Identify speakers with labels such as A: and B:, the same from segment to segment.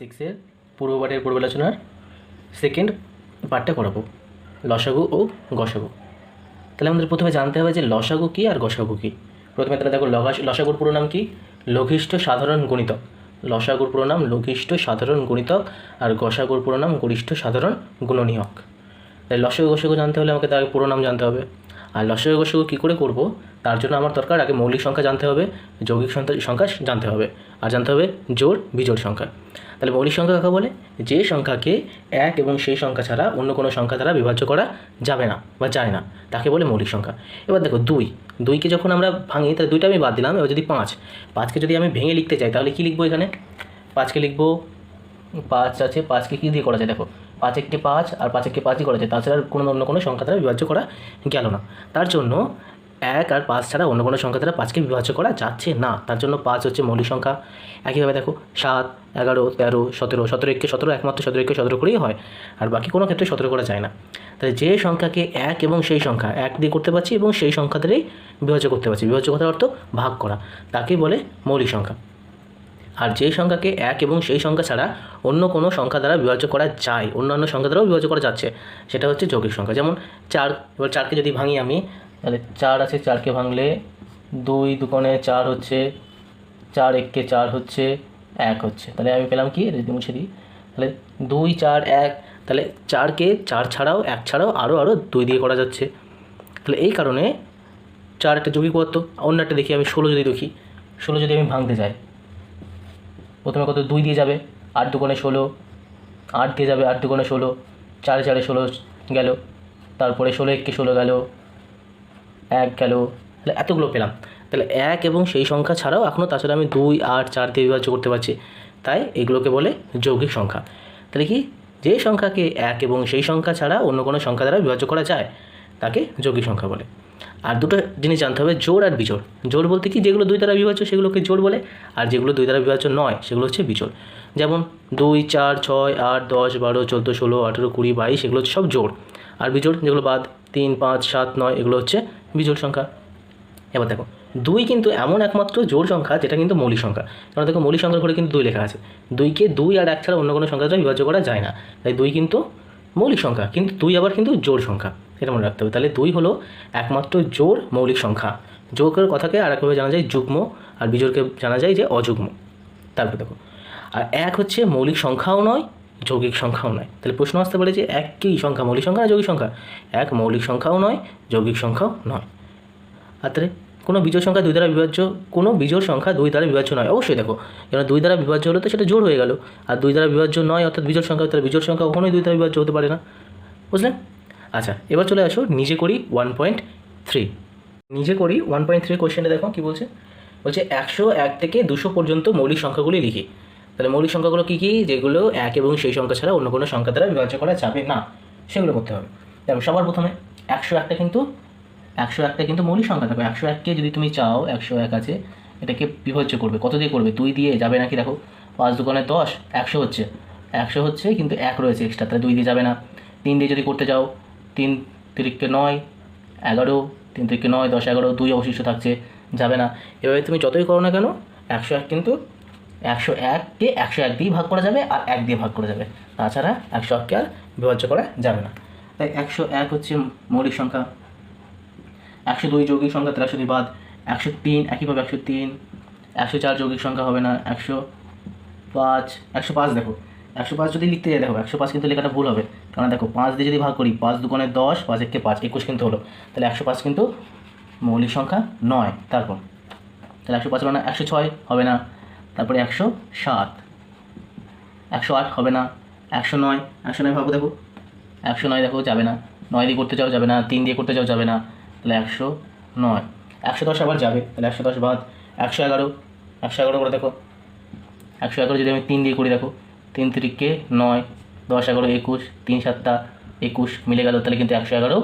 A: 6-এর পূর্বপাঠের পূর্বালোচনার second পার্টটা করাবো, লসাগু ও গসাগু। তাহলে আমাদের প্রথমে জানতে হবে যে লসাগু কী আর গসাগু কী। প্রথমে তাহলে দেখো লসাগুর পুরো নাম কি? লঘিষ্ঠ সাধারণ গুণিতক। লসাগুর পুরো নাম লঘিষ্ঠ সাধারণ গুণিতক, আর গসাগুর পুরো নাম গরিষ্ঠ সাধারণ গুণনীয়ক। তাই লসাগু গসাগু জানতে হলে আমাকে তার পুরো নাম জানতে হবে। আর লসাগু গসাগু কী করে করব, তার জন্য আমার দরকার আগে মৌলিক সংখ্যা জানতে হবে, যৌগিক সংখ্যা জানতে হবে, আর জানতে হবে জোড় বিজোড় সংখ্যা। তাহলে মৌলিক সংখ্যা কাকে বলে? যে সংখ্যাকে এক এবং সেই সংখ্যা ছাড়া অন্য কোনো সংখ্যা দ্বারা বিভাজ্য করা যাবে না বা যায় না, তাকে বলে মৌলিক সংখ্যা। এবার দেখো দুইকে যখন আমরা ভাঙি, তাহলে দুইটা আমি বাদ দিলাম। এবার যদি পাঁচকে যদি আমি ভেঙে লিখতে চাই, তাহলে কী লিখবো? এখানে পাঁচকে লিখবো, পাঁচ আছে, পাঁচকে কী দিয়ে করা যায়? দেখো 5 × 5 আর 5 × 5ই করা যায়, তাছাড়া অন্য কোনো সংখ্যা দ্বারা বিভাজ্য করা গেল না। তার জন্য 1 আর 5 ছাড়া অন্য কোনো সংখ্যা দ্বারা 5কে বিভাজ্য করা যাচ্ছে না, তার জন্য 5 হচ্ছে মৌলিক সংখ্যা। একইভাবে দেখো 7, 11, 13, 17, 17 × 17 একমাত্র 17 × 17 করেই হয়, আর বাকি কোনো ক্ষেত্রে 17 করা যায় না। তাহলে যে সংখ্যাকে এক এবং সেই সংখ্যা এক দিয়ে করতে পারছি এবং সেই সংখ্যা দ্বারাই বিভাজ্য করতে পারছি, বিভাজ্য কথার অর্থ ভাগ করা, তাকেই বলে মৌলিক সংখ্যা। আর যে সংখ্যাকে এক এবং সেই সংখ্যা ছাড়া অন্য কোনো সংখ্যা দ্বারা বিভাজ্য করা যায়, অন্যান্য সংখ্যা দ্বারাও বিভাজ্য করা যাচ্ছে, সেটা হচ্ছে যৌগিক সংখ্যা। যেমন 4, এবার 4কে যদি ভাঙি আমি, তাহলে 4 আছে, 4কে ভাঙলে 2 × 2 = 4 হচ্ছে, 4 × 1 = 4 হচ্ছে, 1 হচ্ছে। তাহলে আমি পেলাম কি? যদি মুছে দিই, তাহলে 2, 4, 1, তাহলে 4কে 4 ছাড়াও 1 ছাড়াও আরও 2 দিয়ে করা যাচ্ছে। তাহলে এই কারণে 4 একটা যৌগিক পদার্থ। অন্য একটা দেখি আমি 16 যদি দেখি, 16 যদি আমি ভাঙতে যাই, প্রথমে কত? 2 দিয়ে যাবে, 8 × 2 = 16, 8 দিয়ে যাবে, 8 × 2 = 16, 4 × 4 = 16 গেল, তারপরে 16 × 1 = 16 গেল, 1 গেল। তাহলে এতগুলো পেলাম। তাহলে 1 এবং সেই সংখ্যা ছাড়াও এখনও তাছাড়া আমি 2, 8, 4 দিয়ে বিভাজ্য করতে পারছি, তাই এগুলোকে বলে যৌগিক সংখ্যা। তাহলে কি? যে সংখ্যাকে এক এবং সেই সংখ্যা ছাড়া অন্য কোনো সংখ্যা দ্বারা বিভাজ্য করা যায়, তাকে যৌগিক সংখ্যা বলে। আর দুটো জিনিস জানতে হবে, জোড় আর বিজোড়। জোড় বলতে কি? যেগুলো 2 দ্বারা বিভাজ্য সেগুলোকে জোড় বলে, আর যেগুলো 2 দ্বারা বিভাজ্য নয় সেগুলো হচ্ছে বিজোড়। যেমন 2, 4, 6, 8, 10, 12, 14, 16, 18, 20, 22 এগুলো হচ্ছে সব জোড়। আর বিজোড় যেগুলো বাদ, 3, 5, 7, 9 এগুলো হচ্ছে বিজোড় সংখ্যা। এবার দেখো 2 কিন্তু এমন একমাত্র জোড় সংখ্যা যেটা কিন্তু মৌলিক সংখ্যা। কারণ দেখো মৌলিক সংখ্যার ঘরে কিন্তু 2 লেখা আছে। 2কে 2 আর 1 ছাড়া অন্য কোনো সংখ্যা দ্বারা বিভাজ্য করা যায় না, তাই 2 কিন্তু মৌলিক সংখ্যা, কিন্তু 2 আবার কিন্তু জোড় সংখ্যা, এটা মনে রাখতে হবে। তাহলে 2 হলো একমাত্র জোড় মৌলিক সংখ্যা। যোগের কথাকে আরেকভাবে জানা যায় যুগ্ম, আর বিজোড়কে জানা যায় যে অযুগ্ম। তারপরে দেখো, আর 1 হচ্ছে মৌলিক সংখ্যাও নয়, যৌগিক সংখ্যাও নয়। তাহলে প্রশ্ন আসতে পারে যে 1 কি সংখ্যা? মৌলিক সংখ্যা না যৌগিক সংখ্যা? 1 মৌলিক সংখ্যাও নয়, যৌগিক সংখ্যাও নয়। আর তাহলে কোনো বিজোড় সংখ্যা 2 দ্বারা বিভাজ্য, কোনো বিজোড় সংখ্যা 2 দ্বারা বিভাজ্য নয়। অবশ্যই দেখো, কারণ 2 দ্বারা বিভাজ্য হলে তো সেটা জোড় হয়ে গেল, আর 2 দ্বারা বিভাজ্য নয় অর্থাৎ বিজোড় সংখ্যা, তাহলে বিজোড় সংখ্যা কখনোই 2 দ্বারা বিভাজ্য হতে পারে না। বুঝলেন? আচ্ছা, এবার চলে আসো নিজে করি 1.3। নিজে করি 1.3 কোশ্চেনটা দেখো কী বলছে। বলছে 101 থেকে 200 পর্যন্ত মৌলিক সংখ্যাগুলি লিখি। তাহলে মৌলিক সংখ্যাগুলো কী কী? যেগুলো এক এবং সেই সংখ্যা ছাড়া অন্য কোনো সংখ্যা দ্বারা বিভাজ্য করা যাবে না, সেগুলো করতে হবে। দেখো সবার প্রথমে 101টা কিন্তু মৌলিক সংখ্যা। দেখো 101কে যদি তুমি চাও, 101 আছে, এটাকে বিভাজ্য করবে কত দিয়ে করবে? 2 দিয়ে যাবে নাকি? দেখো 5 × 2 = 10, 100 হচ্ছে, কিন্তু 1 রয়েছে এক্সট্রা, তাহলে 2 দিয়ে যাবে না। 3 দিয়ে যদি করতে যাও, 3 × 3 = 9, 11, 3 × 3 = 9, 10, 11, 2 অবশিষ্ট থাকছে, যাবে না। এভাবে তুমি যতই করো না কেন, 101 কিন্তু 101কে 101 দিয়েই ভাগ করা যাবে আর 1 দিয়ে ভাগ করা যাবে, তাছাড়া 101কে আর বিভাজ্য করা যাবে না। তাই 101 হচ্ছে মৌলিক সংখ্যা। 102 যৌগিক সংখ্যা, 102 বাদ। 103 একইভাবে 103, 104 যৌগিক সংখ্যা হবে না। 105 দেখো 105 যদি লিখতে যাই, দেখো 105 কিন্তু লেখাটা ভুল হবে, কারণ দেখো 5 দিয়ে যদি ভাগ করি, 5 × 2 = 10, 5 × 1 = 5, 21 কিন্তু হলো। তাহলে 105 কিন্তু মৌলিক সংখ্যা নয়। তারপর তাহলে 105 হবে না, 106 হবে না, তারপরে 107, 108 হবে না, 109 ভাবো, দেখো 109 দেখো যাবে না, 9 দিয়ে করতে চাও যাবে না, 3 দিয়ে করতে চাও যাবে না, তাহলে 109। 110 আবার যাবে, তাহলে 110 বাদ। 111 করে দেখো, 111 যদি আমি 3 দিয়ে করি, দেখো 3 × 3 = 9, 10, 11, 21, 3 × 7 = 21 মিলে গেল, তাহলে কিন্তু 111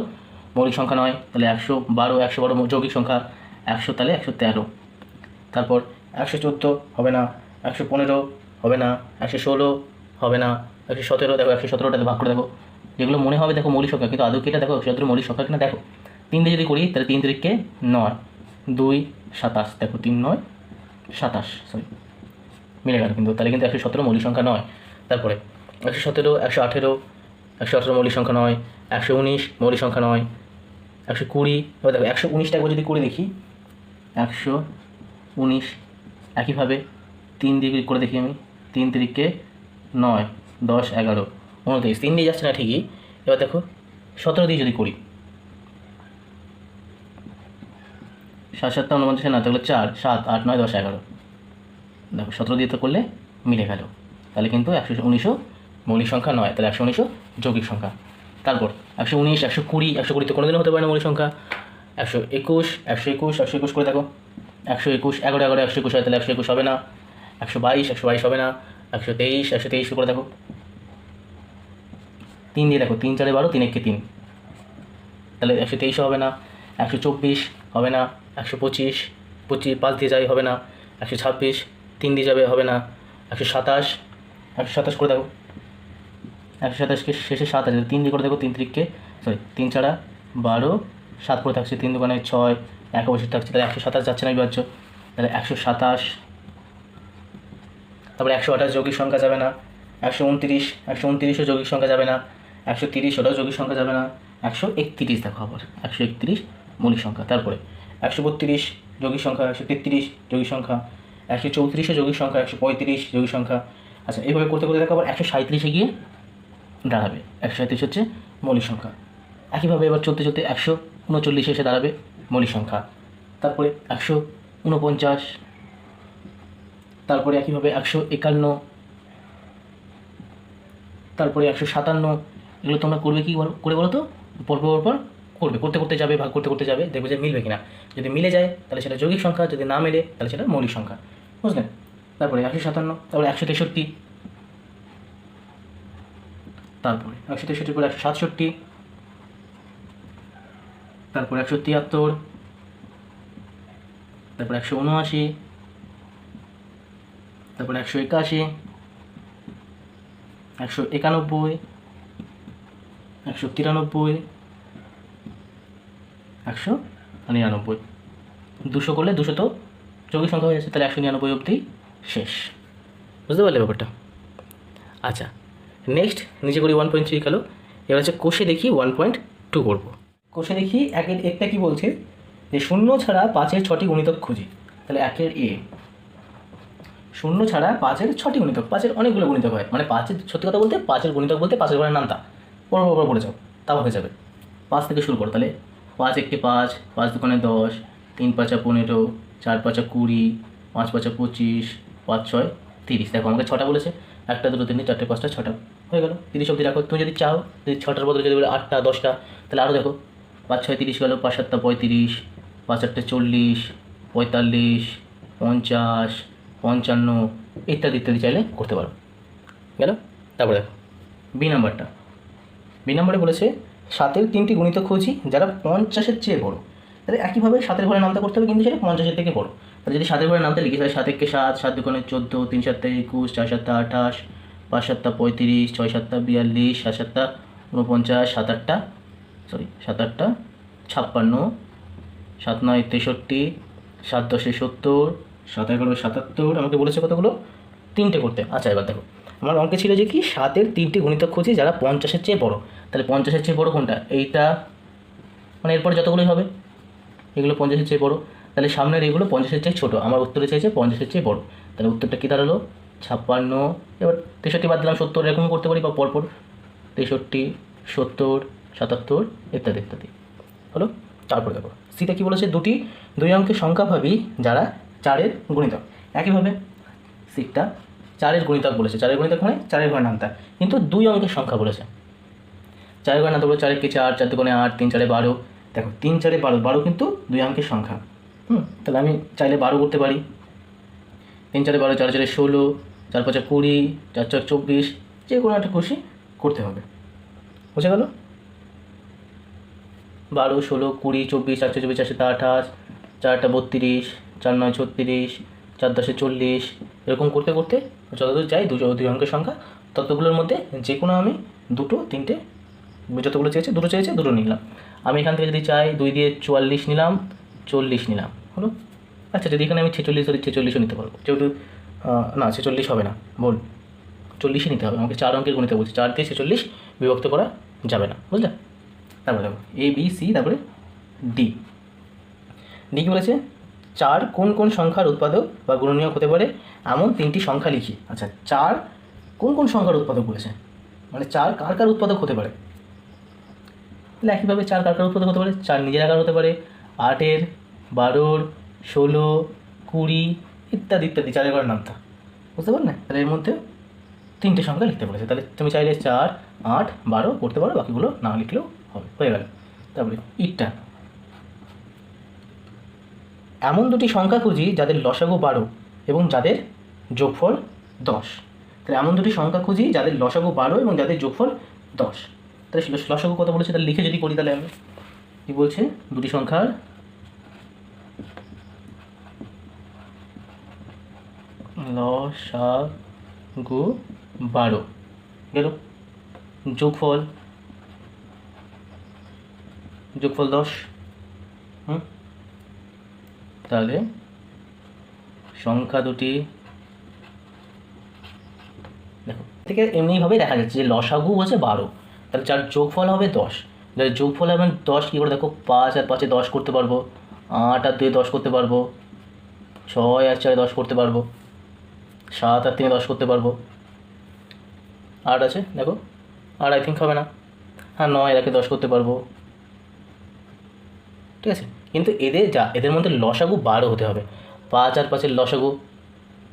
A: মৌলিক সংখ্যা নয়। তাহলে 112 যৌগিক সংখ্যা, 100 তাহলে 113। তারপর 114 হবে না, 115 হবে না, 116 হবে না, 117 দেখো, 117টাতে ভাগ করে দেখো, যেগুলো মনে হবে দেখো মৌলিক সংখ্যা, কিন্তু আদৌ কি এটা দেখো 117 মৌলিক সংখ্যা কিনা দেখো। 3 দিয়ে যদি করি, তাহলে 3 × 3 = 9, 2, 27 দেখো, 3, 9, 27 সরি মিলে গেল কিন্তু, তাহলে কিন্তু 117 মৌলিক সংখ্যা নয়। তারপরে 117, 118, 118 মৌলিক সংখ্যা নয়, 119 মৌলিক সংখ্যা নয়, 120। এবার দেখো 119টা একবার যদি করে দেখি, 119 একইভাবে 3 দিয়ে করে দেখি আমি, 3 তিরিকে 9, 10, 11, 29, 3 দিয়ে যাচ্ছে না ঠিকই। এবার দেখো 17 দিয়ে যদি করি, 7, 7, 49, না তাহলে 4, 7, 8, 9, 10, 11। দেখো 17 দিয়ে তো করলে মিলে গেল, তাহলে কিন্তু 119ও মৌলিক সংখ্যা নয়, তাহলে 119ও যৌগিক সংখ্যা। তারপর 119, 120, 120 তো কোনোদিনও হতে পারে না মৌলিক সংখ্যা। 121, 121, 121 করে দেখো, 121, 11, 11, 121 হয়, তাহলে 121 হবে না। 122, 122 হবে না। 123, 123 করে দেখো, 3 দিয়ে দেখো, 3, 4, 12, 3, 1, 3, তাহলে 123 হবে না। 124 হবে না। 125, 5 দিয়ে যাই হবে না। 126, 3 দিয়ে যাবে হবে না। 127, 127 করে দেখো, 127কে শেষে 7 আছে, 3 দিয়ে করে দেখো, 3 তিরিকে 3, 4, 12, 7 করে থাকছে, 3 দোকানে 6, 1 বসে থাকছে, তাহলে 127 যাচ্ছে না বিভাজ্য, তাহলে 127। তারপরে 128 যৌগিক সংখ্যা যাবে না। 129, 129ও যৌগিক সংখ্যা যাবে না। 130 ওটাও যৌগিক সংখ্যা যাবে না। 131 দেখো আবার, 131 মৌলিক সংখ্যা। তারপরে 132 যৌগিক সংখ্যা, 133 যৌগিক সংখ্যা, 134ও যৌগিক সংখ্যা, 135 যৌগিক সংখ্যা। আচ্ছা, এইভাবে করতে করতে দেখো আবার 137-এ গিয়ে দাঁড়াবে। 137 হচ্ছে মৌলিক সংখ্যা। একইভাবে এবার চলতে চলতে 139 এসে দাঁড়াবে মৌলিক সংখ্যা। তারপরে 149, তারপরে একইভাবে 151, তারপরে 157। এগুলো তোমরা করবে কী করে বলো তো, পরপর করবে, করতে করতে যাবে, ভাগ করতে করতে যাবে, দেখবে যে মিলবে কিনা। যদি মিলে যায় তাহলে সেটা যৌগিক সংখ্যা, যদি না মেলে তাহলে সেটা মৌলিক সংখ্যা, বুঝলেন? তারপরে 157, তারপরে 163, তারপরে 163 পরে 167, তারপরে 173, তারপরে 179, তারপরে 181, 191, 193, 199। 200 করলে 200 তো যৌগিক সংখ্যা হয়ে যাচ্ছে, তাহলে 199 অবধি শেষ। বুঝতে পারলে ব্যাপারটা? আচ্ছা, নেক্সট নিচে করি 1.3 গেল। এবার হচ্ছে কোষে দেখি 1.2 করবো। কোষে দেখি একটা কি বলছে যে 0 ছাড়া 5-এর 6টি গুণিতক খুঁজি। তাহলে 1-এর এ, 0 ছাড়া 5-এর 6টি গুণিতক, 5-এর অনেকগুলো গুণিতক হয়, মানে 5-এর, সত্যি কথা বলতে 5-এর গুণিতক বলতে 5-এর ঘরের নামটা পর পড়ে যাও, তাও হয়ে যাবে। 5 থেকে শুরু করো, তাহলে 5 1 5, 5 2 10, 3 5 15, 4 5 20, 5 5 25, 5 6 30। দেখো আমাকে 6টা বলেছে, 1 2 3 4 5 6টা হয়ে গেল। 30 অবধি রাখো। তুমি যদি চাও, যদি 6টার বদলে যদি বলে 8টা 10টা, তাহলে আরও দেখো, 5 6 30 গেল, 5 7 35, 5 8 40, 45, 50, 55 ইত্যাদি ইত্যাদি চাইলে করতে পারো। গেল। তারপরে দেখো বি নাম্বারে বলেছে 7-এর 3টি গুণিতক খুঁজি যারা 50-এর চেয়ে বড়। তাহলে একইভাবে 7-এর ঘরে নামটা করতে হবে, কিন্তু সেটা 50-এর থেকে বড়। তাহলে যদি 7-এর ঘরে নামটা লিখি, তাহলে 7 1 7, 7 2 14, 3 7 21, 4 7 28, 5 7 35, 6 7 42, 7 7 49, 7 8 7 8 56, 7 9 63, 7 10 70, 7 11 77। আমাকে বলেছে কতগুলো? 3টে করতে। আচ্ছা, এবার দেখো আমার অঙ্কে ছিল যে কি 7-এর 3টি গুণিতক খুঁজি যারা 50-এর চেয়ে বড়। তাহলে 50-এর চেয়ে বড় কোনটা? এইটা, মানে এরপরে যতগুলোই হবে এগুলো 50-এর চেয়ে বড়। তাহলে সামনের এগুলো 50-এর চেয়ে ছোটো। আমার উত্তরে চাইছে 50-এর চেয়ে বড়, তাহলে উত্তরটা কী দাঁড়ালো? 56। এবার 63 বাদ দিলাম, 70 এরকম করতে পারি, বা পরপর 63, 70, 77 ইত্যাদি ইত্যাদি হলো। তারপর দেখো সিটা কী বলেছে, দুই অঙ্কের সংখ্যা ভাবি যারা 4-এর গুণিতক। একইভাবে সিটটা 4-এর গুণিতক বলেছে, 4-এর গুণিতক মানে 4-এর ঘরের নামতা, কিন্তু 2 অঙ্কের সংখ্যা বলেছে। 4-এর ঘরের নামতা বলে 4 1 4, 4 2 8, 3 4 12। দেখো 3 4 12, 12 কিন্তু 2 অঙ্কের সংখ্যা। তাহলে আমি চাইলে 12 করতে পারি। 3 4 12, 4 4 16, 4 5 20, 4 4 24, যে কোনো একটা খুশি করতে হবে। বুঝে গেল? 12 16 20 24, 4 24, 4 28, 4 32, 4 9 36, 4 10 40, এরকম করতে করতে যতদূর যাই 2 অঙ্কের সংখ্যা ততগুলোর মধ্যে যে কোনো আমি 2 3টে, যতগুলো চেয়েছে 2 চেয়েছে 2 নিলাম। আমি এখান থেকে যদি চাই 2 দিয়ে 44 নিলাম, 40 নিলাম, হলো। আচ্ছা, যদি এখানে আমি 46 ধরি, 46ও নিতে পারবো, যেহেতু না 46 হবে না, বল 40ই নিতে হবে, আমাকে 4 অঙ্কের গণিত বলছে, 4 দিয়ে 46 বিভক্ত করা যাবে না, বুঝলে? তারপরে দেখো এ বি সি, তারপরে ডি। ডি কী বলেছে? 4 কোন কোন সংখ্যার উৎপাদক বা গুণনীয়ক হতে পারে এমন 3টি সংখ্যা লিখি। আচ্ছা, 4 কোন কোন সংখ্যার উৎপাদক বলেছে, মানে 4 কার কার উৎপাদক হতে পারে? তাহলে একইভাবে 4 কার কার উৎপাদক হতে পারে? 4 নিজের আকার হতে পারে, 8-এর, 12-র, 16, 20 ইত্যাদি ইত্যাদি, 4 ঘরের নামতা, বুঝতে পারলে? তাহলে এর মধ্যে 3টে সংখ্যা লিখতে বলেছে। তাহলে তুমি চাইলে 4, 8, 12 করতে পারো, বাকিগুলো না লিখলেও হবে, হয়ে গেল। তারপরে ইটটা, এমন 2টি সংখ্যা খুঁজি যাদের লসাগু 12 এবং যাদের যোগফল 10। তাহলে এমন 2টি সংখ্যা খুঁজি যাদের লসাগু 12 এবং যাদের যোগফল 10। তাহলে লসাগু কত বলেছে? তাহলে লিখে যদি করি, তাহলে আমি কী বলছে? 2টি সংখ্যার লসাগু 12 গেল, যোগফল 10। তাহলে সংখ্যা দুটি দেখো থেকে এমনিভাবে দেখা যাচ্ছে যে লসাগু বলছে 12, তাহলে যার যোগফল হবে 10। যার যোগফল হবে 10 কী করে দেখো? 5 আর 5-এ 10 করতে পারবো, 8 আর 2-এ 10 করতে পারবো, 6 আর 4-এ 10 করতে পারবো, 7 আর 3-এ 10 করতে পারবো, 8 আছে দেখো, 8 আই থিঙ্ক হবে না, হ্যাঁ 9 এরাকে 10 করতে পারবো, ঠিক আছে? কিন্তু এদের মধ্যে লসাগু 12 হতে হবে। 5 আর 5-এর লসাগু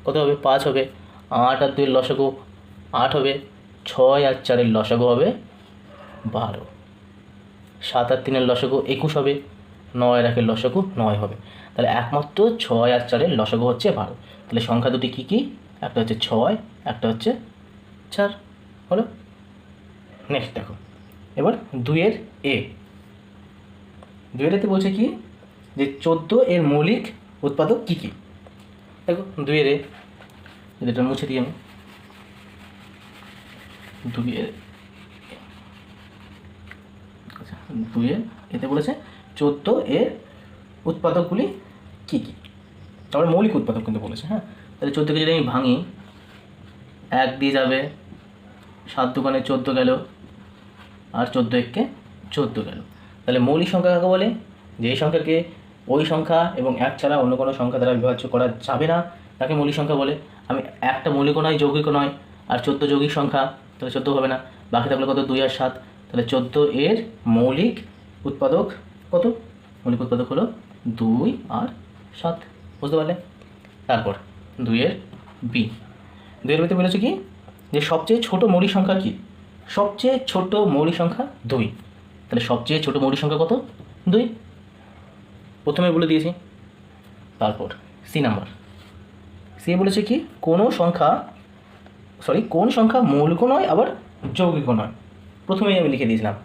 A: কত হবে? 5 হবে। 8 আর 2-এর লসাগু 8 হবে। 6 আর 4-এর লসাগু হবে 12। 7 আর 3-এর লসাগু 21 হবে। 9 আর 1-এর লসাগু 9 হবে। তাহলে একমাত্র 6 আর 4-এর লসাগু হচ্ছে 12। তাহলে সংখ্যা দুটি কী কী? একটা হচ্ছে 6, একটা হচ্ছে 4, হলো। নেক্সট দেখো এবার 2-এর এ। 2-এর এতে বলছে কি যে 14 এর মৌলিক উৎপাদক কী কী? দেখো 2-এর এ, এটা মুছে দিই আমি। 2-এর আচ্ছা 2-এর এতে বলেছে 14 এর উৎপাদকগুলি কী কী, তারপরে মৌলিক উৎপাদক কিন্তু বলেছে। হ্যাঁ, তাহলে 14কে যদি আমি ভাঙি, 1 দিয়ে যাবে, 7 দোকানে 14 গেল, আর 14 1-কে 14 গেল। তাহলে মৌলিক সংখ্যা কাকে বলে? যেই সংখ্যাকে ওই সংখ্যা এবং 1 ছাড়া অন্য কোনো সংখ্যা দ্বারা বিভাজ্য করা যাবে না, তাকে মৌলিক সংখ্যা বলে। আমি একটা মৌলিকও নয়, যৌগিকও নয়, আর 14 যৌগিক সংখ্যা, তাহলে 14 হবে না। বাকি থাকলে কত? 2 আর 7। তাহলে 14 এর মৌলিক উৎপাদক কত? মৌলিক উৎপাদক হলো 2 আর 7, বুঝতে পারলে? তারপর 2-এর বি। 2-এর বিতে বলেছে কি যে সবচেয়ে ছোট মৌলিক সংখ্যা কি? সবচেয়ে ছোট মৌলিক সংখ্যা 2। তাহলে সবচেয়ে ছোট মৌলিক সংখ্যা কত? 2, প্রথমে বলে দিয়েছি। তারপর সি নাম্বার। সি বলেছে কি কোন সংখ্যা মৌলিকও নয় আবার যৌগিকও নয়। প্রথমেই আমি লিখে দিয়েছিলাম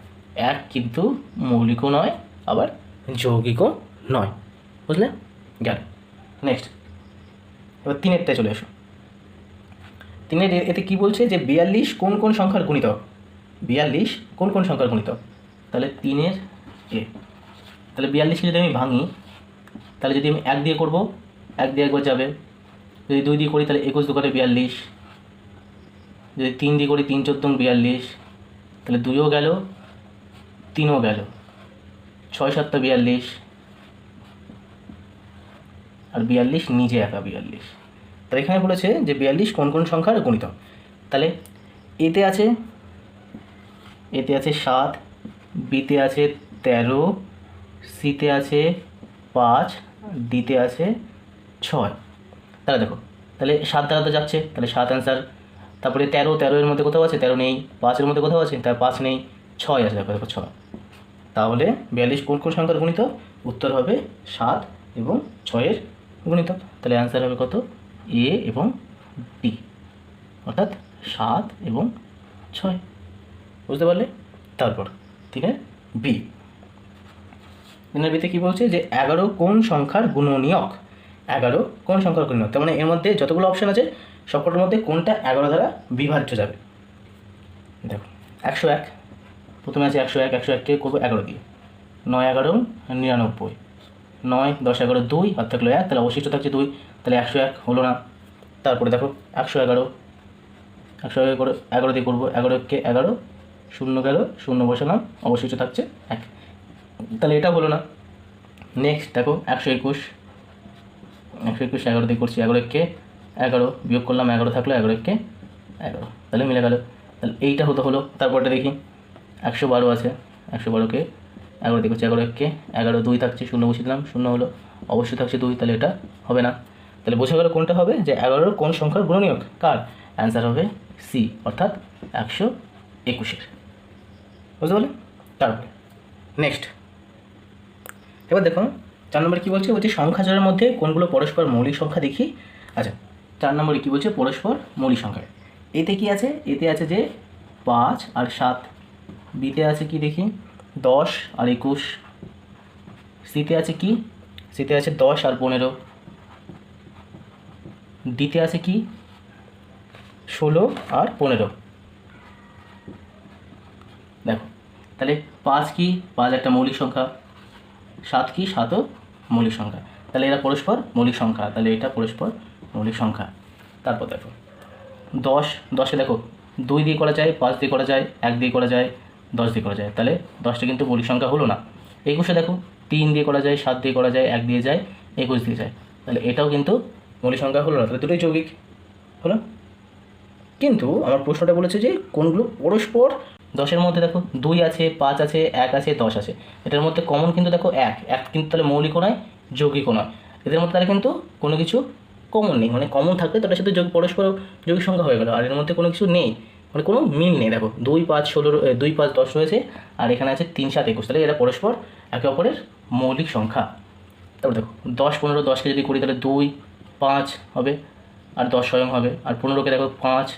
A: 1 কিন্তু মৌলিকও নয় আবার যৌগিকও নয়, বুঝলে? গেল। নেক্সট এবার 3-এরটায় চলে আসো। 3-এর এতে কী বলছে যে 42 কোন কোন সংখ্যার গুণিতক? 42 কোন কোন সংখ্যার গুণিতক? তাহলে 3-এর এ। তাহলে 42কে যদি আমি ভাঙি, তাহলে যদি আমি 1 দিয়ে করব, 1 দিয়ে একবার যাবে। যদি 2 দিয়ে করি তাহলে 21 2 42। যদি 3 দিয়ে করি 3 14 42। তাহলে 2ও গেল, 3ও গেল, 6 7 42, আর 42 নিজে একা 42। তাহলে এখানে বলেছে যে 42 কোন কোন সংখ্যার গুণিতক। তাহলে এতে আছে 7, বিতে আছে 13, সিতে আছে 5, ডিতে আছে 6। তাহলে দেখো, তাহলে 7 দ্বারা তো যাচ্ছে, তাহলে 7 অ্যান্সার। তারপরে 13 এর মধ্যে কোথাও আছে? 13 নেই। 5-এর মধ্যে কোথাও আছে? তার 5 নেই। 6 আছে, দেখো 6। তাহলে 42 কোন কোন সংখ্যার গুণিতক? উত্তর হবে 7 এবং 6-এর গুণিতক। তাহলে অ্যান্সার হবে কত? এ এবং বি, অর্থাৎ 7 এবং 6, বুঝতে পারলে? তারপর 3-এর বি। 3-এর বিতে কী বলছে যে 11 কোন সংখ্যার গুণনীয়ক? 11 কোন সংখ্যার গুণনীয়ক? তার মানে এর মধ্যে যতগুলো অপশান আছে সবকটার মধ্যে কোনটা 11 দ্বারা বিভাজ্য যাবে? দেখো 101, প্রথমে আছে 101, 101কে করবো 11 দিয়ে। 9 11 99, 9 10 11 2, আর থাকলো 1, তাহলে অবশিষ্ট থাকছে 2, তাহলে 101 হলো না। তারপরে দেখো 111, 100 করে 11 দিয়ে করবো, 11 11, 0 গেল, 0 বসালাম, অবশিষ্ট থাকছে 1, তাহলে এটা হলো না। নেক্সট দেখো 121, 11 দিয়ে করছি, 11 11 বিয়োগ করলাম, 11 থাকলো, 11 11, তাহলে মিলে গেল। তাহলে এইটা হলো। তারপরটা দেখি 112 আছে, 112কে 11 দিয়ে করছি, 11 11, 2 থাকছে, 0 বসিয়ে দিলাম, 0 হলো, অবশ্যই থাকছে 2, তাহলে এটা হবে না। তাহলে বোঝা গেল কোনটা হবে, যে 11 কোন সংখ্যার গুণনীয়ক কার, অ্যান্সার হবে সি, অর্থাৎ 121। বুঝতে পারলে? তারপরে নেক্সট এবার দেখুন 4 নম্বরে কী বলছে, সংখ্যা জোড়ের মধ্যে কোনগুলো পরস্পর মৌলিক সংখ্যা দেখি। আচ্ছা 4 নম্বরে কী বলছে, পরস্পর মৌলিক সংখ্যা। এতে কি আছে, এতে আছে যে 5 আর 7, বিতে আছে কি দেখি 10 আর 21, সিতে আছে কি, সিতে আছে 10 আর 15, ডিতে আছে কি 16 আর 15। দেখো তাহলে 5 কি, 5 একটা মৌলিক সংখ্যা, 7 কি, 7ও মৌলিক সংখ্যা, তাহলে এরা পরস্পর মৌলিক সংখ্যা, তাহলে এটা পরস্পর মৌলিক সংখ্যা। তারপর দেখো 10কে দেখো 2 দিয়ে করা যায়, 5 দিয়ে করা যায়, 1 দিয়ে করা যায়, 10 দিয়ে করা যায়, তাহলে 10টা কিন্তু মৌলিক সংখ্যা হলো না। 21 দেখো 3 দিয়ে করা যায়, 7 দিয়ে করা যায়, 1 দিয়ে যায়, 21 দিয়ে যায়, তাহলে এটাও কিন্তু মৌলিক সংখ্যা হলো না, তাহলে দুটোই যৌগিক হলো। কিন্তু আমার প্রশ্নটা বলেছে যে কোনগুলো পরস্পর, 10-এর মধ্যে দেখো 2 আছে, 5 আছে, 1 আছে, 10 আছে, এটার মধ্যে কমন কিন্তু দেখো 1 কিন্তু তাহলে মৌলিকও নয়, যৌগিকও নয়, এদের মধ্যে তাহলে কিন্তু কোনো কিছু কমন নেই, মানে কমন থাকলে তাদের সাথে পরস্পর যৌগিক সংখ্যা হয়ে গেল, আর এর মধ্যে কোনো কিছু নেই, মানে কোনো মিল নেই। দেখো 2 5 16, 2 5 10 রয়েছে, আর এখানে আছে 3 7 21, তাহলে এরা পরস্পর একে অপরের মৌলিক সংখ্যা। তারপর দেখো 10 15, 10কে যদি করি তাহলে 2 5 হবে, আর 10 স্বয়ং হবে, আর 15কে দেখো 5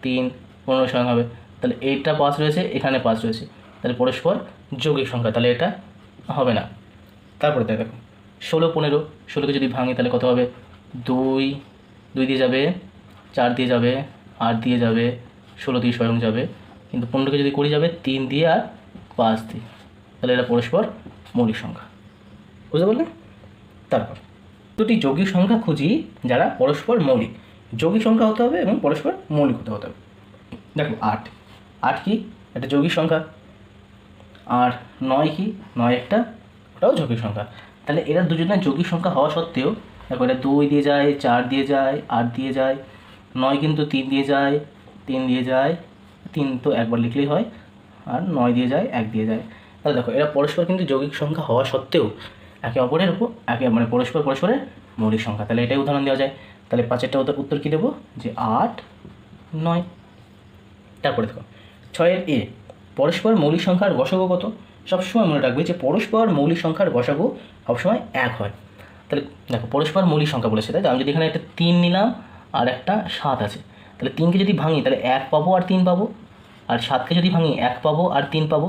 A: 3 15 স্বয়ং হবে, তাহলে এইটা 5 রয়েছে, এখানে 5 রয়েছে, তাহলে পরস্পর যৌগিক সংখ্যা, তাহলে এটা হবে না। তারপরে দেখো 16 15, 16কে যদি ভাঙি তাহলে কত হবে, 2 2 দিয়ে যাবে, 4 দিয়ে যাবে, 8 দিয়ে যাবে, 16 দিয়ে স্বয়ং যাবে, কিন্তু 15কে যদি করি যাবে 3 দিয়ে আর 5 দিয়ে, তাহলে এটা পরস্পর মৌলিক সংখ্যা। বুঝতে পারলে? তারপর দুটি যৌগিক সংখ্যা খুঁজি যারা পরস্পর মৌলিক, যৌগিক সংখ্যা হতে হবে এবং পরস্পর মৌলিক হতে হবে। দেখো 8 কি, একটা যৌগিক সংখ্যা, আর 9 কি, 9 একটা, ওটাও যৌগিক সংখ্যা, তাহলে এরা দুজনের যৌগিক সংখ্যা হওয়া সত্ত্বেও দেখো এটা 2 দিয়ে যায়, 4 দিয়ে যায়, 8 দিয়ে যায়, 9 কিন্তু 3 দিয়ে যায়, 3 দিয়ে যায়, 3 তো একবার লিখলেই হয়, আর 9 দিয়ে যায়, 1 দিয়ে যায়, তাহলে দেখো এরা পরস্পর কিন্তু যৌগিক সংখ্যা হওয়া সত্ত্বেও একে অপরের উপর মানে পরস্পরের মৌলিক সংখ্যা, তাহলে এটাই উদাহরণ দেওয়া যায়। তাহলে 5-এরটা উত্তর কী দেবো, যে 8 9। তারপরে দেখো 6-এর এ, পরস্পর মৌলিক সংখ্যার গসাগু কত। সবসময় মনে রাখবে যে পরস্পর মৌলিক সংখ্যার গসাগু সবসময় 1 হয়। তাহলে দেখো পরস্পর মৌলিক সংখ্যা বলেছে, তাই তো, আমি যদি এখানে একটা 3 নিলাম আর একটা 7 আছে, তাহলে 3কে যদি ভাঙি তাহলে 1 পাবো আর 3 পাবো, আর 7কে যদি ভাঙি 1 পাবো আর 3 পাবো,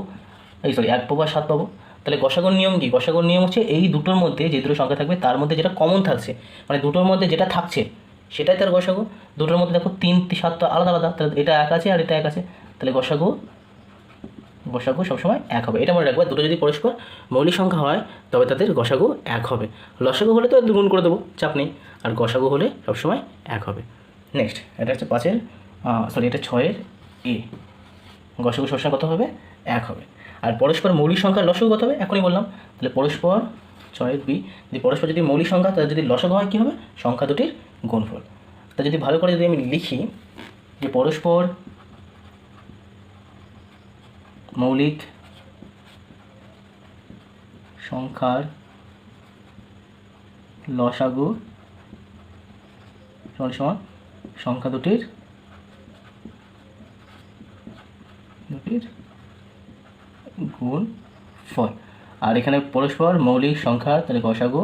A: 1 পাবো আর 7 পাবো। তাহলে গসাগুর নিয়ম কি, গসাগুর নিয়ম হচ্ছে এই দুটোর মধ্যে যে দুটো সংখ্যা থাকবে তার মধ্যে যেটা কমন থাকছে, মানে দুটোর মধ্যে যেটা থাকছে সেটাই তার গসাগু। দুটোর মধ্যে দেখো 3 7 তো আলাদা আলাদা, তাহলে এটা 1 আছে আর এটা 1 আছে, তাহলে গসাগু সবসময় 1 হবে। এটা মনে রাখবে, দুটো যদি পরস্পর মৌলিক সংখ্যা হয় তবে তাদের গসাগু 1 হবে। লসাগু হলে তো গুণ করে দেবো, চাপ নেই, আর গসাগু হলে সবসময় 1 হবে। নেক্সট এটা হচ্ছে 5-এর এটা 6-এর এ, গসাগু সবসময় কত হবে, 1 হবে। আর পরস্পর মৌলিক সংখ্যার লসাগু কত হবে, এখনই বললাম। তাহলে পরস্পর 6-এর বি, যদি পরস্পর যদি মৌলিক সংখ্যা, তাহলে যদি লসাগু হয় কী হবে, সংখ্যা দুটির গুণফল। তা যদি ভালো করে যদি আমি লিখি যে পরস্পর মৌলিক সংখ্যার লসাগু সমান সংখ্যা দুটির গুণফল, আর এখানে পরস্পর মৌলিক সংখ্যা, তাহলে গসাগু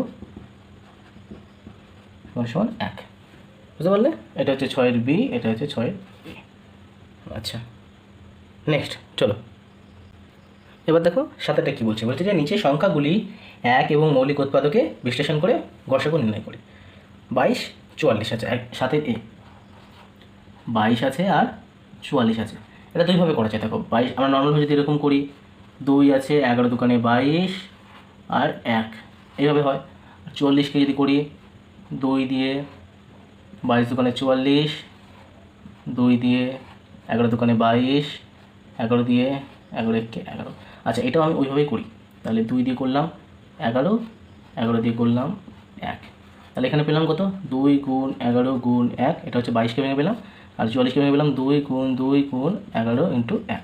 A: সমান 1। বুঝতে পারলে? এটা হচ্ছে 6-এর বি, এটা হচ্ছে 6-এর এ। আচ্ছা নেক্সট চলো এবার দেখো 7-টা কী বলছে, যে নিচে সংখ্যাগুলি 1 এবং মৌলিক উৎপাদকে বিশ্লেষণ করে গসাগু নির্ণয় করি। 22 44 আছে, 7-এর এ 22 আছে আর 44 আছে, এটা দুইভাবে করা যায়। দেখো 22 আমরা নর্মালভাবে যদি এরকম করি, 2 আছে, 11 দোকানে 22 আর 1 এইভাবে হয়। 44কে যদি করি 2 দিয়ে 22 দোকানে 44, 2 দিয়ে 11 দোকানে 22, 11 দিয়ে 11 একে 11। আচ্ছা, এটাও আমি ওইভাবেই করি। তাহলে 2 দিয়ে করলাম 11, 11 দিয়ে করলাম 1। তাহলে এখানে পেলাম কত? 2 গুণ 11 গুণ 1, এটা হচ্ছে 22কে ভেঙে পেলাম। আর 44কে ভেঙে পেলাম 2 গুণ 2 গুণ 11 ইন্টু 1।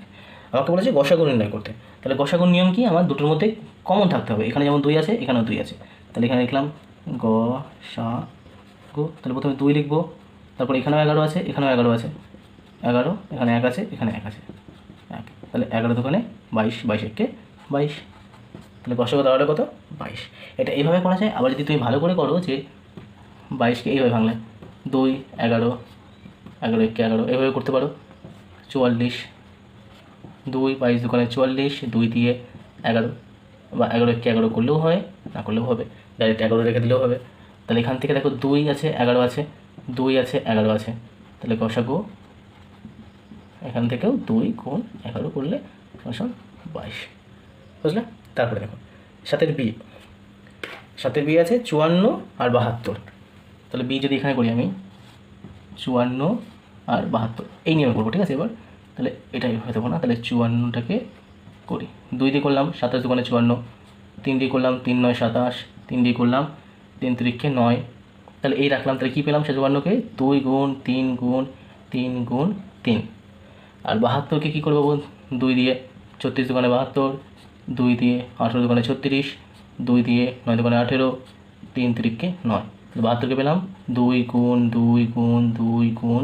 A: আমাকে বলেছে গসাগু নির্ণয় করতে। তাহলে গসাগুর নিয়ম কি? আমার দুটোর মধ্যে কমন থাকতে হবে। এখানে যেমন 2 আছে, এখানেও 2 আছে। তাহলে এখানে লিখলাম গসাগু। তাহলে প্রথমে 2 লিখবো, তারপর এখানেও 11 আছে, এখানেও 11 আছে, 11, এখানে 1 আছে, এখানে 1 আছে, 1। তাহলে 11 দোকানে 22, 22 একে 22। তাহলে গসাগু দাঁড়ালো কত? 22। এটা এইভাবে করা যায়। আবার যদি তুমি ভালো করে করো যে 22কে এইভাবে ভাঙলে 2, 11, 11 একে 11, এইভাবে করতে পারো। 44, 2, 22 দোকানে 44, 2 দিয়ে 11, বা 11 একে 11 করলেও হয়, না করলেও হবে, ডাইরেক্ট 11 রেখে দিলেও হবে। তাহলে এখান থেকে দেখো 2 আছে, 11 আছে, 2 আছে, 11 আছে। তাহলে গসাগু এখান থেকেও 2 গুণ 11 করলে সমান 22। বুঝলে? তারপরে দেখো 7 বি। 7 বি আছে 54 আর 72। তাহলে বি যদি এখানে করি আমি 54 আর 72, এই নিয়মে করবো, ঠিক আছে? এবার তাহলে এটাই হয়ে দেবো না, তাহলে 54টাকে করি। 2 দিয়ে করলাম 27 দোকানে 54, 3 দিয়ে করলাম 3 9 27, 3 দিয়ে করলাম 3 3কে 9। তাহলে এই রাখলাম। তাহলে কী পেলাম? 54কে 2 গুণ 3 গুণ 3 গুণ 3। আর 72কে কী করবো? 2 দিয়ে 36 দোকানে 72, 2 দিয়ে 18 দোকানে 36, 2 দিয়ে 9 দোকানে 18, 3 3কে 9। 72কে পেলাম 2 গুণ 2 গুণ 2 গুণ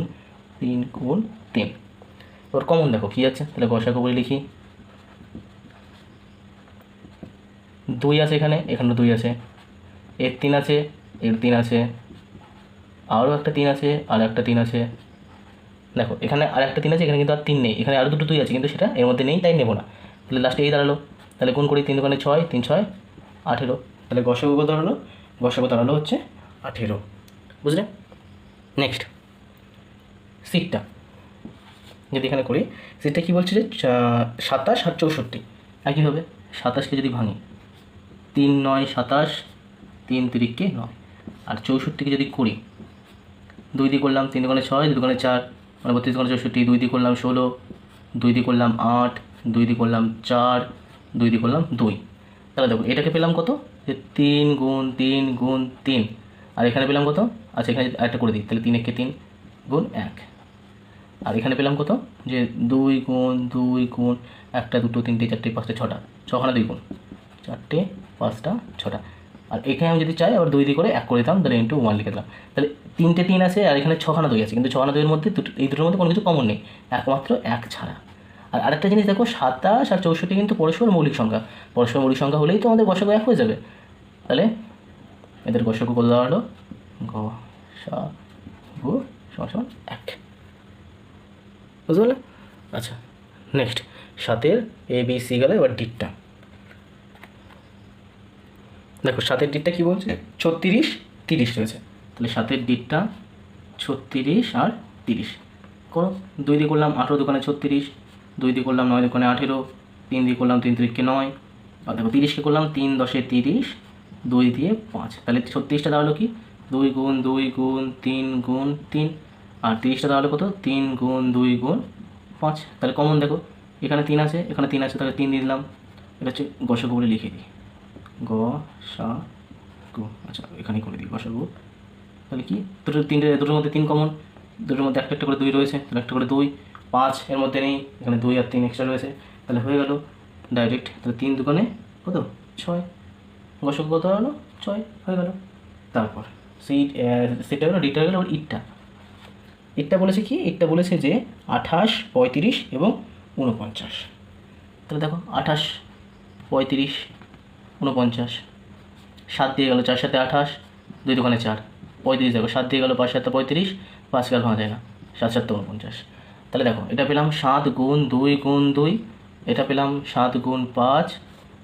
A: 3 গুণ 3। এবার কমন দেখো কী আছে। তাহলে গসাগু বলে লিখি, 2 আছে এখানে, এখানেও 2 আছে, এর 3 আছে, এর 3 আছে, আরও একটা 3 আছে, আর একটা 3 আছে। দেখো এখানে আর একটা 3 আছে, এখানে কিন্তু আর 3 নেই, এখানে আরও দুটো 2 আছে, কিন্তু সেটা এর মধ্যে নেই, তাই নেবো না। তাহলে লাস্টে এই দাঁড়ালো। তাহলে কোন করি? 3 দোকানে 6, 3 6 18। তাহলে গসাগু কত দাঁড়ালো? গসাগু দাঁড়ালো হচ্ছে 18। বুঝলে? নেক্সট সিটটা যদি এখানে করি, সিটটা কী বলছে? যে 27 আর 64 একইভাবে 27কে যদি ভাঙি 3 9 27, 3 3কে 9। আর 64কে যদি করি 2 দিয়ে করলাম 3 দোকানে 6, 2 দোকানে 4, মানে 32 দোকানে 64, 2 দিয়ে করলাম 16, 2 দিয়ে করলাম 8, 2 দিয়ে করলাম 4, 2 দিয়ে করলাম 2। তাহলে দেখো এটাকে পেলাম কত? যে 3 গুণ 3 গুণ 3। আর এখানে পেলাম কত? আচ্ছা, এখানে একটা করে দিই, তাহলে 3 একে 3 গুণ 1। আর এখানে পেলাম কত? যে 2 গুণ 2 গুণ 1 2 3 4 5 6টা, 6খানা 2 গুণ 4 5 6টা। আর এখানে আমি যদি চাই আবার 2 দিয়ে করে 1 করে দিতাম, তাহলে ইন্টু 1 লিখে দিলাম। তাহলে 3টে 3 আছে, আর এখানে 6খানা 2 আছে, কিন্তু 6খানা 2 এর মধ্যে এই দুটোর মধ্যে কোনো কিছু কমন নেই, একমাত্র 1 ছাড়া। আর আরেকটা জিনিস দেখো, 27 আর 64 কিন্তু পরস্পর মৌলিক সংখ্যা। পরস্পর মৌলিক সংখ্যা হলেই তো আমাদের গসাগু 1 হয়ে যাবে। তাহলে এদের গসাগু কত দাঁড়ালো? গসাগু সমান 1। বুঝতে পারলে? আচ্ছা, নেক্সট 7-এর এ বি সি গেলে, এবার ডিটটা দেখো। 7-এর ডিটটা কী বলছে? 36 30 রয়েছে। তাহলে 7-এর ডিটটা 36 আর 30 করো। 2 দিয়ে করলাম 18 দোকানে 36, 2 দিয়ে করলাম 9 দোকানে 18, 3 দিয়ে করলাম 3 3কে 9। আর দেখো 30কে করলাম 3 10 30, 2 দিয়ে 5। তাহলে 36টা দাঁড়ালো কি? 2 গুণ 2 গুণ 3 গুণ 3। আর 30টা দাঁড়ালো কত? 3 গুণ 2 গুণ 5। তাহলে কমন দেখো, এখানে 3 আছে, এখানে 3 আছে, তাহলে 3 দিয়ে দিলাম। এটা হচ্ছে গসাগু বলে লিখে দিই, গসাগু। আচ্ছা, এখানেই করে দিই গসাগু। তাহলে কি? দুটোর মধ্যে 3 কমন, দুটোর মধ্যে একটা একটা করে 2 রয়েছে, তাহলে একটা করে 2, 5 এর মধ্যে নেই, এখানে 2 আর 3 এক্সট্রা রয়েছে, তাহলে হয়ে গেল ডাইরেক্ট। তাহলে 3 দোকানে কত? 6। গসাগু কত হলো? 6 হয়ে গেল। তারপর সেটা হলো, ডিটা গেলো। ইটটা বলেছে কি? ইটটা বলেছে যে 28 35 এবং 49। তাহলে দেখো 28 35 49, 7 দিয়ে গেল, 4 7 28, 2 দোকানে 4, 35। দেখো 7 দিয়ে গেল, 5 7 35, 5 গেল ভাঙা যায় না, 7 7 49। তাহলে দেখো এটা পেলাম 7 গুণ 2 গুণ 2, এটা পেলাম 7 গুণ 5,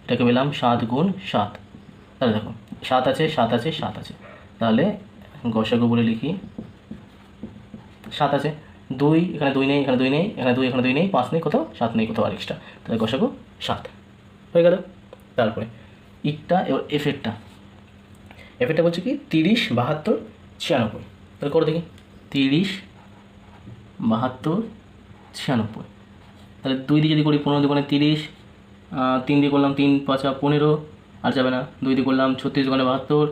A: এটাকে পেলাম 7 গুণ 7। তাহলে দেখো 7 আছে 7 আছে 7 আছে, তাহলে গসাগু বলে লিখি 7 আছে। 2 এখানে 2 নেই, এখানে 2 নেই, এখানে 2 এখানে 2 নেই, 5 নেই, কোথাও 7 নেই, কোথাও আর এক্সট্রা। তাহলে গসাগু 7 হয়ে গেল। তারপরে ইটটা, এবার এফেরটা বলছে কি? 30 72 96। তাহলে করে দেখি, 30 72 96। তাহলে 2 দিয়ে যদি করি 15 দুগুণে 30, 3 দিয়ে করলাম 3 5 15, আর যাবে না। 2 দিয়ে করলাম 36 দুগুণে 72,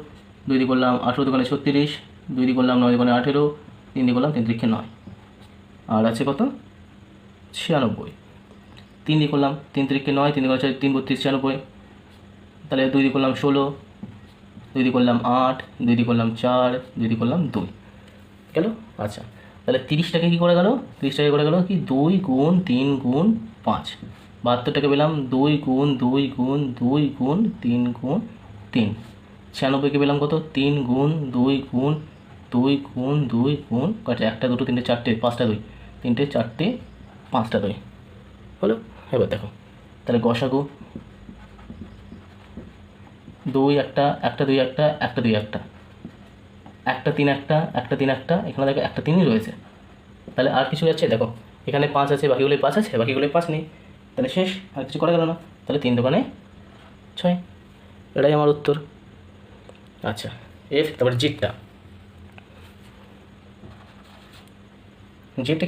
A: 2 দিয়ে করলাম 18 দুগুণে 36, 2 দিয়ে করলাম 9 দুগুণে 18, 3 দিয়ে করলাম 3 3 9, আর আছে কত 96। 3 দিয়ে করলাম 3 3 9, 3 দিয়ে 3 32 96। তাহলে 2 দিয়ে করলাম 16, 2 দিয়ে করলাম 8, 2 দিয়ে করলাম 4, 2 দিয়ে করলাম 2 গেল। আচ্ছা, তাহলে 30টাকে কী করে গেল, 30টাকে করে গেল কি 2 গুণ 3 গুণ 5। 72টাকে পেলাম 2 গুণ 2 গুণ 2 গুণ 3 গুণ 3। 96কে পেলাম কত 3 গুণ 2 গুণ 2 গুণ 2 গুণ কয়টা, 1 2 3 4 5টা 2, 3 4 5টা 2 হলো। এবার দেখো তাহলে গসাগু 2 একটা 2 একটা 2 একটা 3 একটা 3 একটা, এখানে দেখো 3ই রয়েছে। তাহলে আর কিছু যাচ্ছে, দেখো এখানে 5 আছে, বাকিগুলোই 5 আছে, বাকিগুলোই 5 নেই, তাহলে শেষ, আর কিছু করা গেল না। তাহলে 3 দোকানে 6, এটাই আমার উত্তর। আচ্ছা তারপরে জেডটা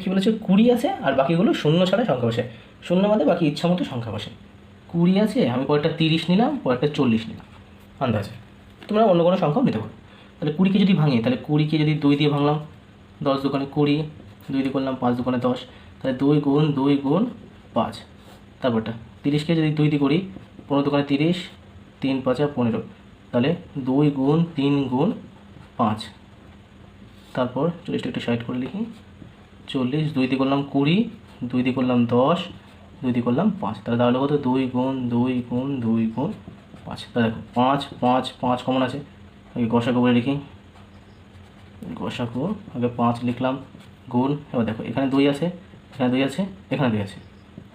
A: কী বলেছে, 20 আছে আর বাকিগুলো শূন্য ছাড়া সংখ্যা বসে, শূন্য বাদে বাকি ইচ্ছা মতো সংখ্যা বসে। 20 আছে, আমি পরেরটা 30 নিলাম, পরেরটা 40 নিলাম আন্দাজে, তোমরা অন্য কোনো সংখ্যাও নিতে পারো। তাহলে 20কে যদি ভাঙি, তাহলে 20কে যদি 2 দিয়ে ভাঙলাম, 10 দোকানে 20, 2 দিয়ে করলাম 5 দোকানে 10, তাহলে 2 গুণ 2 গুণ 5। তারপরটা 30কে যদি 2 দিয়ে করি, 15 দোকানে 30, 3 5 15, তাহলে 2 গুণ 3 গুণ 5। তারপর 40টা একটু সাইড করে লিখি, 40, 2 দিয়ে করলাম 20, 2 দিয়ে করলাম 10, 2 দিয়ে করলাম 5, তাহলে কত 2 গুণ 2 গুণ 2 গুণ 5। তাহলে দেখো 5 5 5 কমন আছে, আগে গসাগু বলে লিখি, গসাগু আগে 5 লিখলাম গুণ, এবার দেখো এখানে 2 আছে, এখানে 2 আছে, এখানে 2 আছে,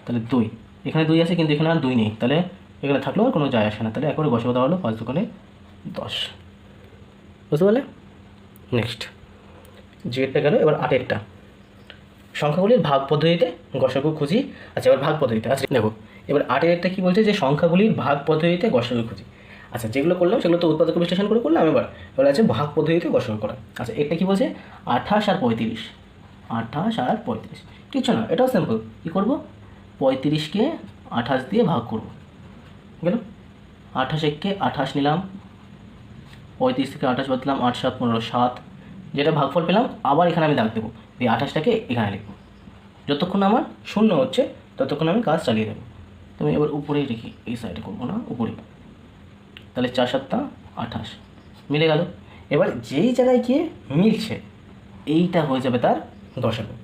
A: তাহলে 2, এখানে 2 আছে কিন্তু এখানে আর 2 নেই, তাহলে এখানে থাকলেও আর কোনো যায় আসে না, তাহলে একবারে গসাগু দেওয়া হলো 5 দোকানে 10, বুঝতে পারলে। নেক্সট জেডটা গেল, এবার 8এরটা, সংখ্যাগুলির ভাগ পদ্ধতিতে গসাগু খুঁজি। আচ্ছা এবার ভাগ পদ্ধতিতে, আচ্ছা দেখো এবার 8এরটা কী বলছে, যে সংখ্যাগুলির ভাগ পদ্ধতিতে গসাগু খুঁজি। আচ্ছা যেগুলো করলাম সেগুলো তো উৎপাদক বিশ্লেষণ করে করলাম, এবার আছে ভাগ পদ্ধতিতে গসাগু করা। আচ্ছা এটা কী বলছে, 28 আর 35, 28 আর 35, কিছু না, এটাও সিম্পল। কী করবো, 35কে 28 দিয়ে ভাগ করব, গেল। 28 এককে 28 নিলাম, 35 থেকে 28 বাদ দিলাম, 8 7 15 7, যেটা ভাগফল পেলাম আবার এখানে আমি দাগ দেবো, দিয়ে 28টাকে এখানে লিখবো, যতক্ষণ আমার শূন্য হচ্ছে ততক্ষণ আমি কাজ চালিয়ে দেবো। তুমি এবার উপরেই রেখি, এই সাইডে করবো না, উপরেই। তাহলে 4 7 28 মিলে গেল। এবার যেই জায়গায় গিয়ে মিলছে এইটা হয়ে যাবে তার গসাগু,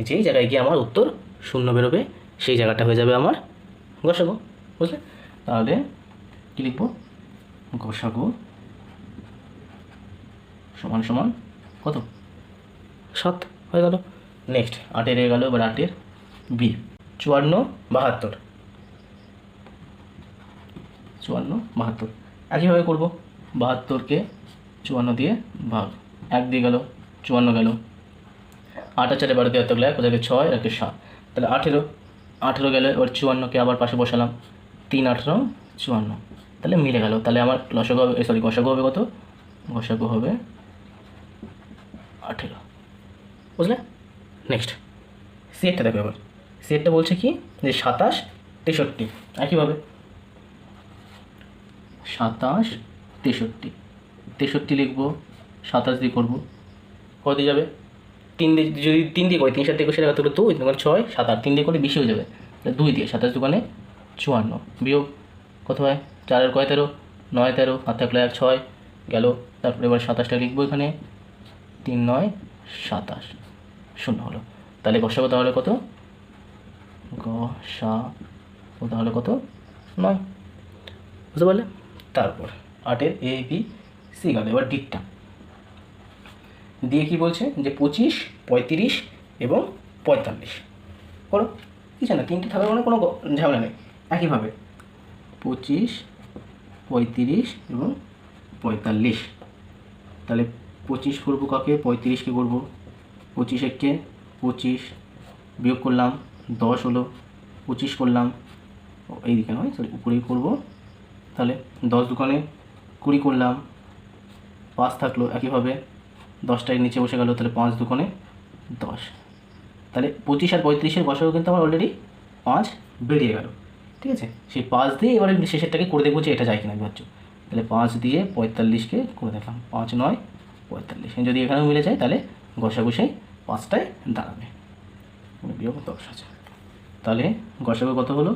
A: যেই জায়গায় গিয়ে আমার উত্তর শূন্য বেরোবে সেই জায়গাটা হয়ে যাবে আমার গসাগু, বুঝলে। তাহলে কী লিখবো, গসাগু সমান সমান কত, 7 হয়ে গেল। নেক্সট 8 হয়ে গেল, এবার 8 বি, 54 72, 54 72 একইভাবে করবো, 72কে 54 দিয়ে ভাগ, 1 দিয়ে গেল 54 গেল, 8 আর 4 12 দিয়ে 1 1 6 1 7, তাহলে 18 গেলে, এবার 54কে আবার পাশে বসালাম, 3 18 54, তাহলে মিলে গেল। তাহলে আমার লসাগু হবে, সরি গসাগু হবে কত, গসাগু হবে 18, বুঝলে। নেক্সট সিএরটা দেখো, এবার সিএরটা বলছে কি, যে 27 63, একইভাবে 27 63, 63 লিখবো, 27 দিয়ে করবো, কত দিয়ে যাবে, 3 দিয়ে, যদি 3 দিয়ে করি 3 7 দিয়ে 21 তো 2 দোকানে 6 7 8, 3 দিয়ে করে বেশি হয়ে যাবে, 2 দিয়ে 27 দোকানে 54, বিয়োগ কত হয়, 4 আর কয় 13, 9 13, 7 থাকলে 1 6 গেল। তারপরে এবার 27টা লিখবো এখানে, 3 9 27 শূন্য হলো। তাহলে গসাগু তাহলে কত, গসাগু তাহলে কত 9, বুঝতে পারলে। তারপর 8 এ বি সি গেল, এবার ডিটটা দিয়ে কি বলছে, যে 25 35 এবং 45 করো, কিছু না, 3টে থাকার মানে কোনো ঝামেলা নেই। একইভাবে 25 35 এবং 45, তাহলে 25 করবো কাকে, 35কে করবো, 25 এককে 25, বিয়োগ করলাম 10 হলো, 25 করলাম, এইদিকে নয় সরি উপরেই করবো, তাহলে 10 দোকানে 20 করলাম, 5 থাকলো, একইভাবে 10টায় নিচে বসে গেল, তাহলে 5 দোকানে 10, তাহলে 25 আর 35-এর গসাগু কিন্তু আমার অলরেডি 5 বেরিয়ে গেল, ঠিক আছে। সেই 5 দিয়ে এবারে শেষেরটাকে করে দেখবো যে এটা যায় কিনা ভাবছো। তাহলে 5 দিয়ে 45-কে করে দেখলাম, 5 9 45। যদি এখানেও মিলে যায় তাহলে গসাগু সেই 5টায় দাঁড়াবে, বিয়োগ 10 আছে। তাহলে গসাগু কত হলো,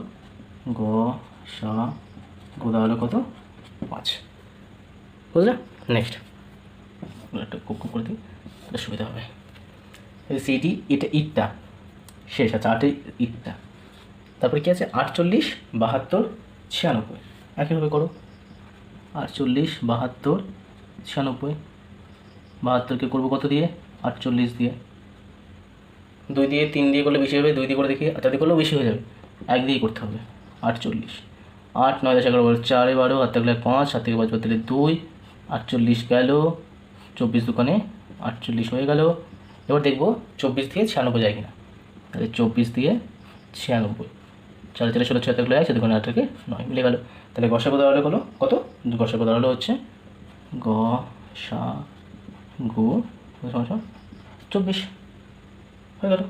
A: গসাগু দাঁড়ালো কত, 5। বুঝলে? নেক্সট একটা কুক করে দিই, এটা সুবিধা হবে। সিডি এটা ইটটা শেষ আছে, 8 ইটটা। তারপরে কী আছে, 48 72 96। একইভাবে করো, 48 72 96। 72কে করবো কত দিয়ে, 48 দিয়ে। 2 দিয়ে 3 দিয়ে করলে বেশি হবে, 2 দিয়ে করে দেখি, 4 দিয়ে করলেও বেশি হয়ে যাবে, 1 দিয়েই করতে হবে। 48 8 9 10 11 12 4 12, হাত থাকলে 5, 7 থেকে 5 তাহলে 2, 48 গেল, 24 দোকানে 48 হয়ে গেল। এবার দেখবো 24 দিয়ে 96 যায় কিনা। তাহলে 24 দিয়ে 96, 4 4 16 6 থাকলে 1, 7 দোকানে 8 থেকে 9 মিলে গেল। তাহলে গসাগু দাঁড়ালো হলো কত, গসাগু দাঁড়ালো হচ্ছে গসাগু 24 হয়ে গেল।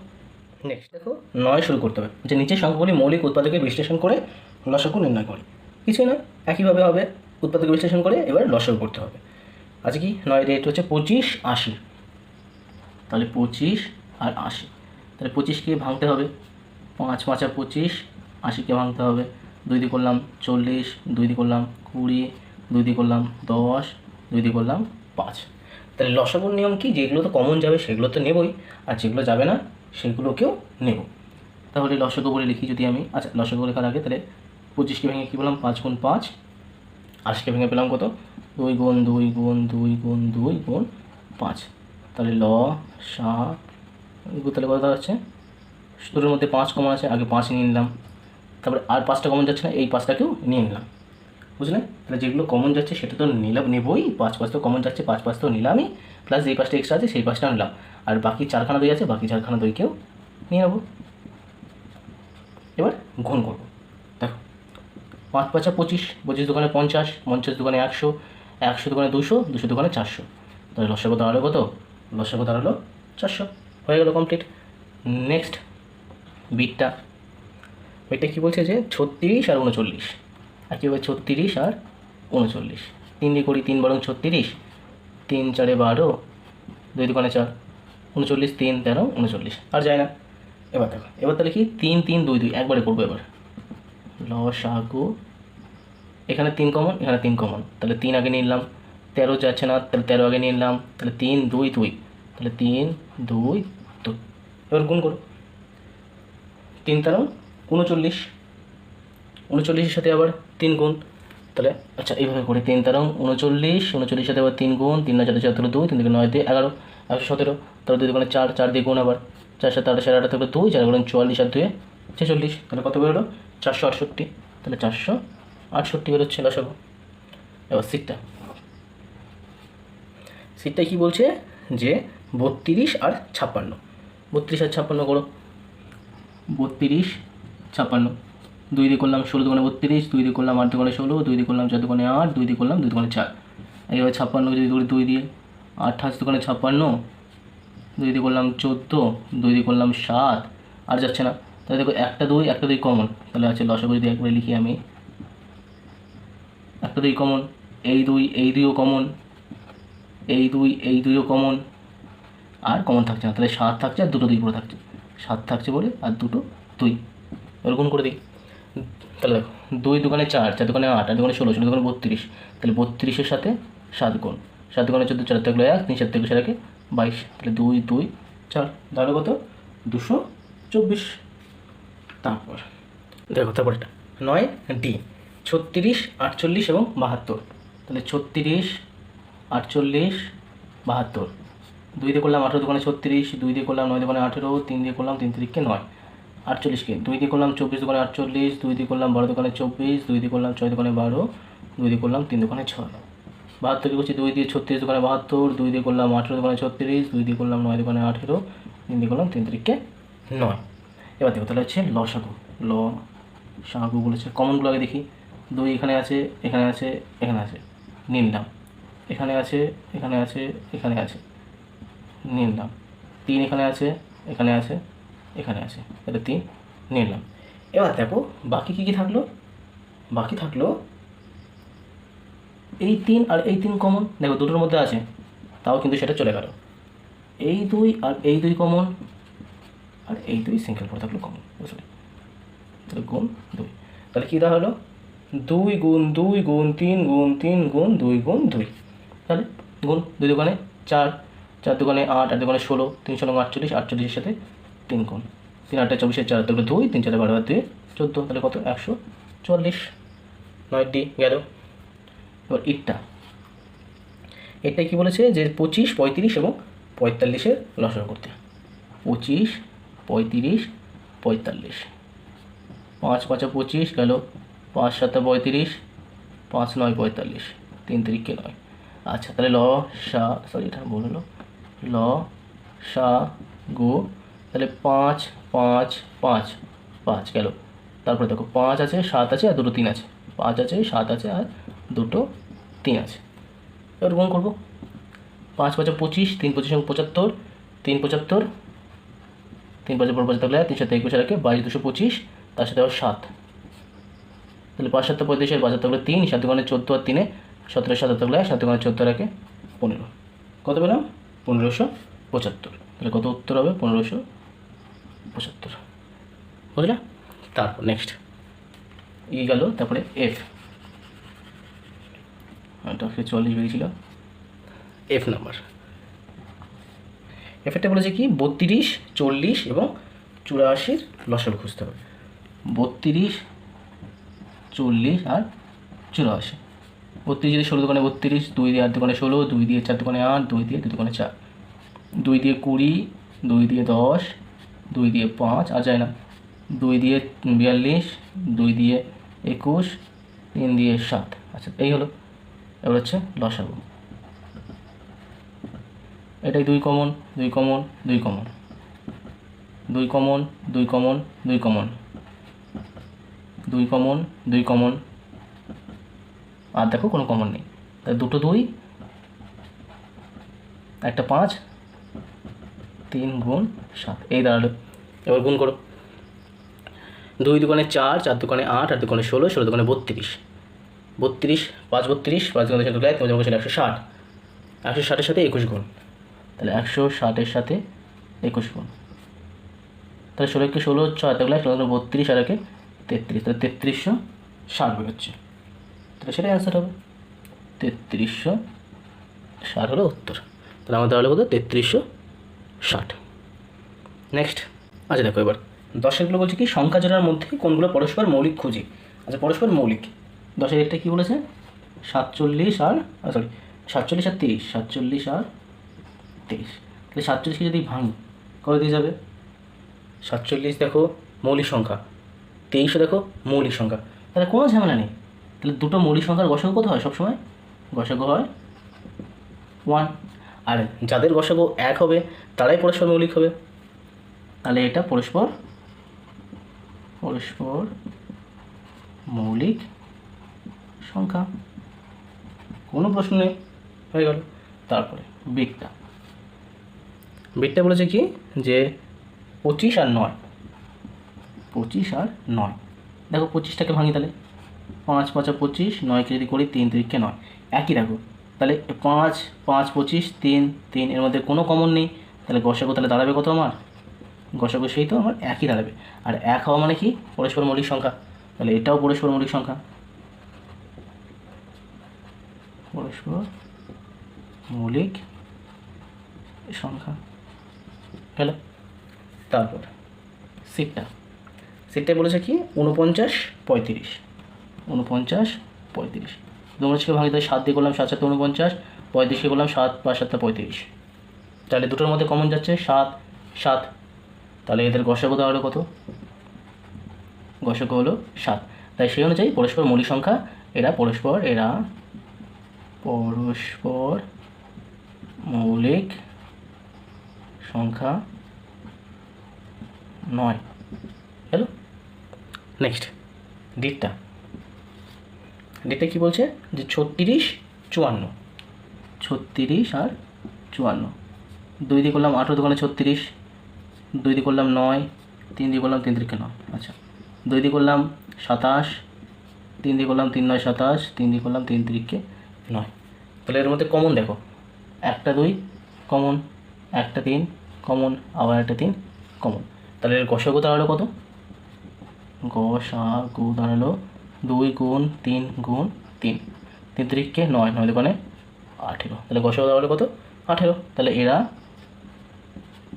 A: নেক্সট দেখো 9 শুরু করতে হবে, যে নিচের সংখ্যাগুলি মৌলিক উৎপাদকের বিশ্লেষণ করে লসাগু নির্ণয় করি। কিছুই নয়, একইভাবে হবে, উৎপাদকের বিশ্লেষণ করে এবার লসাগু করতে হবে। আজকে কি 9 রেট হচ্ছে 25 80, তাহলে 25 আর 80। তাহলে 25কে ভাঙতে হবে, 5 5 আর 25, 80কে ভাঙতে হবে। 2 দিয়ে করলাম 40, 2 দিয়ে করলাম 20, 2 দিয়ে করলাম 10, 2 দিয়ে করলাম 5। তাহলে লসাগুর নিয়ম কি, যেগুলো তো কমন যাবে সেগুলো তো নেবই, আর যেগুলো যাবে না সেগুলোকেও নেব। তাহলে লসাগু বলে লিখি যদি আমি, আচ্ছা লসাগু লেখার আগে তাহলে 25কে ভেঙে কী বললাম, 5 গুণ 5। 80কে ভেঙে পেলাম কত, 2 গুণ 2 গুণ 2 গুণ 2 গুণ 5। তাহলে লসাগু তাহলে কত দাঁড়াচ্ছে, দুটোর মধ্যে 5 কমন আছে, আগে 5 নিয়ে নিলাম, তারপরে আর 5টা কমন যাচ্ছে না, এই 5টাকেও নিয়ে নিলাম। বুঝলেন? তাহলে যেগুলো কমন যাচ্ছে সেটা তো নিলাম, নেবই। 5 5 তো কমন যাচ্ছে, 5 5 তো নিলামই, প্লাস যেই 5টা এক্সট্রা আছে সেই 5টা নিলাম, আর বাকি 4খানা দই আছে, বাকি 4খানা দইকেও নিয়ে নেবো। এবার গুণ করবো, দেখো 5 5 25, 25 দোকানে 50, 50 দোকানে 100, 100 দোকানে 200, 200 দোকানে 400। তাহলে লসাগু দাঁড়ালো কত, লসাগু দাঁড়ালো 400। হয়ে গেল কমপ্লিট। নেক্সট বিটটা কী বলছে, যে 36 আর 39। একইভাবে 36 আর 39, 3 দিয়ে করি, 3 বারং 36, 3 4 12, 2 দোকানে 4, 39 3 13 39, আর যায় না। এবার দেখো, এবার তাহলে কি 3 3 2 2 একবারে করবো। এবার লসাগু, এখানে 3 কমন, এখানে 3 কমন, তাহলে 3 আগে নিয়ে নিলাম, 13 যাচ্ছে না, তাহলে 13 আগে নিয়ে নিলাম, তাহলে 3 2 2, তাহলে 3 2 2। এবার গুণ করো, 3 13 39, 39-এর সাথে আবার 3 গুণ, তাহলে আচ্ছা এইভাবে করে 3 13 39, 39-এর সাথে আবার 3 গুণ, 3 9 4 4 2, 3 থেকে 9 দিয়ে 11, 117, তাহলে 2 দোকানে 4, 4 দিয়ে গুণ, আবার 4 7 8 8 থাকলে 2, 4 গুণ 44 আর 2 46, তাহলে কত বেরোলো, 468। তাহলে 468 বেরোচ্ছে লসাগু। এবার সিটটা কী বলছে, যে 32 আর 56। 32 আর 56 করো, 32 56, 2 দিয়ে করলাম 16 দোকানে 32, 2 দিয়ে করলাম 8 দোকানে 16, 2 দিয়ে করলাম 4 দোকানে 8, 2 দিয়ে করলাম 2 দোকানে 4। এইভাবে 56 যদি করি 2 দিয়ে, 28 দোকানে 56, 2 দিয়ে করলাম 14, 2 দিয়ে করলাম 7, আর যাচ্ছে না। তাহলে দেখো একটা 2 কমন, তাহলে আছে লসাগু যদি একবারে লিখি আমি, একটা 2 কমন, এই 2ও কমন, এই 2ও কমন, আর কমন থাকছে না, তাহলে 7 থাকছে আর 2টো 2 পুরো থাকছে, 7 থাকছে বলে আর 2টো 2। এবার গুণ করে দিই, তাহলে দেখো 2 দোকানে 4, 4 দোকানে 8, 8 দোকানে 16, 16 দোকানে 32, তাহলে 32-এর সাথে 7 গুণ, 7 দোকানে 14, 4 থাকলে 1, 3 7 থেকে 4 22, তাহলে 2 2 4, তাহলে কত 224। তারপর দেখো, তারপর এটা 9 ডি, 36 48 এবং 72। তাহলে 36 48 72, 2 দিয়ে করলাম 18 দোকানে 36, 2 দিয়ে করলাম 9 দোকানে 18, 3 দিয়ে করলাম 3 3কে 9, 48কে 2 দিয়ে করলাম 24 দোকানে 48, 2 দিয়ে করলাম 12 দোকানে 24, 2 দিয়ে করলাম 6 দোকানে 12, 2 দিয়ে করলাম 3 দোকানে 6। 72কে করছি 2 দিয়ে 36 দোকানে 72, 2 দিয়ে করলাম 18 দোকানে 36, 2 দিয়ে করলাম 9 দোকানে 18, 3 দিয়ে করলাম 3 3কে 9। এবার দেখো তাহলে হচ্ছে লসাগু, লসাগু বলেছে, কমনগুলো আগে দেখি। 2 এখানে আছে, এখানে আছে, এখানে আছে, নিয়ে নিলাম। এখানে আছে, এখানে আছে, এখানে আছে, নিয়ে নিলাম। 3 এখানে আছে, এখানে আছে, এখানে আছে, তাহলে 3 নিলাম। এবার দেখো বাকি কী কী থাকলো, বাকি থাকলো এই 3 আর এই 3 কমন, দেখো দুটোর মধ্যে আছে, তাও কিন্তু সেটা চলে গেল। এই 2 আর এই 2 কমন, আর এই 2 সিঙ্গেল পড়ে থাকলো কমন, বুঝলে? তাহলে গুণ 2, তাহলে কী দেওয়া হলো 2 গুণ 2 গুণ 3 গুণ 3 গুণ 2 গুণ 2, তাহলে গুণ 2 দোকানে 4, 4 দোকানে 8, 8 দোকানে 16, 3 16 48, 48-এর সাথে 3 গুণ, 3 8 24, 4 তাহলে 2, 3 4 12 2 14, তাহলে কত 144, 9 গেল। এবার এটাই কী বলেছে যে 25, 35 এবং 45-এর লসাগু করতে। 25, 35, 45, 5 5 25 গেল, 5 7 35, 5 9 45, 3 3 9। আচ্ছা, তাহলে এটা ভুল হলো, লসাগু তাহলে 5 5 5 5 গেল। তারপরে দেখো 5 আছে, 7 আছে আর দুটো 3 আছে, 5 আছে, 7 আছে আর দুটো 3 আছে। এবার গুণ করবো, 5 5 25, 3 25 75, 3 75, 3 5 75, 3 7 21 রাখে 22 225, তার সাথে আবার 7, তাহলে 5 7 35, 5 7 3, 7 দোকানে 14 আর 3 17 7 7 দোকানে 14 রাখে 15, কত পেলাম 1575, তাহলে কত উত্তর হবে 1575, বুঝলে? তারপর নেক্সট গেল, তারপরে এফ, এটা 44 বেরিয়েছিল, এফ নাম্বার। এফেরটা বলেছে কি 32, 40 এবং 84-র লসাগু খুঁজতে হবে। 32, 40 আর 84। 32 যদি 16 দোকানে 32, 2 দিয়ে 8 দোকানে 16, 2 দিয়ে 4 দোকানে 8, 2 দিয়ে 2 দোকানে 4, 2 দিয়ে 20, 2 দিয়ে 10, 2 দিয়ে 5 আর যায় না, 2 দিয়ে 42, 2 দিয়ে 21, 3 দিয়ে 7। আচ্ছা, এই হলো। এবার হচ্ছে লসাগু, এটাই 2 common 2 common 2 common 2 common 2 common 2 common 2 common 2 common, আর দেখো কোনো কমন নেই, তাই দুটো 2, একটা 5, 3 গুণ 7, এই দাঁড়ালো। এবার গুণ করো, 2 দোকানে 4, 4 দোকানে 8, 8 দোকানে 16, 16 দোকানে 32, 32 5 32, 5 দোকানে 160, 160-এর সাথে 21 গুণ, তাহলে 160-এর সাথে 21 গুণ, তাহলে 16 কে 16 6 থাকলে 32 আর একে 33, তাহলে 3360 বেরোচ্ছে, তাহলে সেটাই অ্যান্সার হবে, 3360 হলো উত্তর। তাহলে আমাদের হলো কত 3360। নেক্সট, আচ্ছা দেখো এবার 10-এরগুলো বলছে কি সংখ্যা জোড়ার মধ্যে কোনগুলো পরস্পর মৌলিক খুঁজি। আচ্ছা, পরস্পর মৌলিক 10-এর একটা কী বলেছে 47 আর 30, 47 আর 23, তাহলে 47কে যদি ভাঙি করে দিয়ে যাবে, 47 দেখো মৌলিক সংখ্যা, 23 দেখো মৌলিক সংখ্যা, তাহলে কোনো ঝামেলা নেই। তাহলে দুটো মৌলিক সংখ্যার গসাগু কত হয় সবসময়, গসাগু হয় 1, আর যাদের গসাগু 1 হবে তারাই পরস্পর মৌলিক হবে, তাহলে এটা পরস্পর মৌলিক সংখ্যা, কোনো প্রশ্ন নেই, হয়ে গেল। তারপরে বিটটা বলেছে কি যে 25 আর 9, 25 আর 9, দেখো 25টাকে ভাঙি, তাহলে 5 5 25, 9কে যদি করি 3 3 9, একই দেখো, তাহলে 5 5 25 3 3, এর মধ্যে কোনো কমন নেই, তাহলে গসাগু তাহলে দাঁড়াবে কত আমার, গসাগু সেই তো আমার একই দাঁড়াবে, আর 1 হওয়া মানে কি পরস্পর মৌলিক সংখ্যা, তাহলে এটাও পরস্পর মৌলিক সংখ্যা, পরস্পর মৌলিক সংখ্যা গেল। তারপর সিটটা বলেছে কি 49 35, 49 35, দোমরাজকে ভাঙি, তাই 7 দিয়ে করলাম 7 7 49, 35কে করলাম 7 5 7 35, তাহলে দুটোর মধ্যে কমন যাচ্ছে 7 7, তাহলে এদের গসাগু দেওয়া হলো কত, গসাগু হলো 7, তাই সেই অনুযায়ী পরস্পর মৌলিক সংখ্যা, এরা পরস্পর মৌলিক সংখ্যা নয়। হ্যালো, নেক্সট ডিটটা কী বলছে যে 36 54, 36 আর 54, 2 দিয়ে করলাম 18 দোকানে 36, 2 দিয়ে করলাম 9, তিন দিয়ে করলাম তিন তিরিকে 9, আচ্ছা 2 দিয়ে করলাম 27, 3 দিয়ে করলাম 3 9 27, 3 দিয়ে করলাম 3 তিরিকে 9। তাহলে এর মধ্যে কমন দেখো, একটা 2 কমন, একটা 3 কমন, আবার একটা 3 কমন। তাহলে এর গসাগু দাঁড়ালো কত? গসাগু দাঁড়ালো 2 গুণ 3 গুণ 3, 3 তিরিকে 9, 9 দোকানে 18। তাহলে গসাগু দাঁড়ালো কত? 18। তাহলে এরা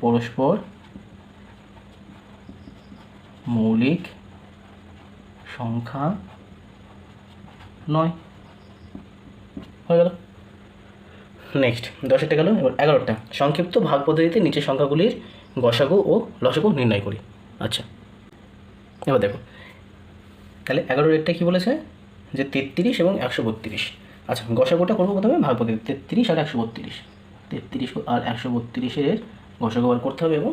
A: পরস্পর মৌলিক সংখ্যা নয়। হয়ে গেল। নেক্সট 10টা গেল, এবার 11টা। সংক্ষিপ্ত ভাগ পদ্ধতিতে নিচের সংখ্যাগুলির গসাগু ও লসাগু নির্ণয় করি। আচ্ছা এবার দেখো, তাহলে 11 রেটটা কী বলেছে যে 33 এবং 132। আচ্ছা গসাগুটা করবো প্রথমে ভাগ পদ্ধতি, 33 আর 132, 33 আর 132-এর গসাগু বার করতে হবে এবং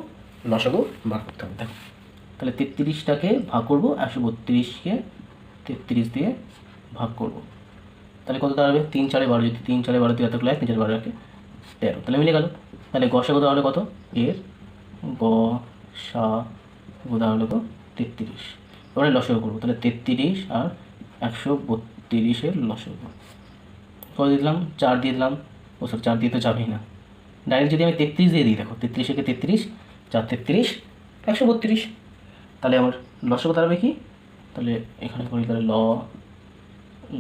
A: লসাগু বার করতে হবে। দেখো তাহলে 33টাকে ভাগ করবো, 132কে 33 দিয়ে ভাগ করব, তাহলে কত দাঁড়াবে? 3 4 12, যদি 3 4 12 এত 3 4 12 13, তাহলে মিলে গেল। তাহলে গসাগু তাহলে কত? এর গসাগু তাহলে কত? 33। এবারে লসাগু করবো, তাহলে 33 আর 132-এর লসাগু কত দিলাম? 4 দিয়ে দিলাম। ও সব 4 দিয়ে তো যাবেই না, ডাইরেক্ট যদি আমি 33 দিয়ে দিই, দেখো 33-একে 33, 4 33 132। তাহলে আমার লসাগু দাঁড়াবে কি? তাহলে এখানে করি, তাহলে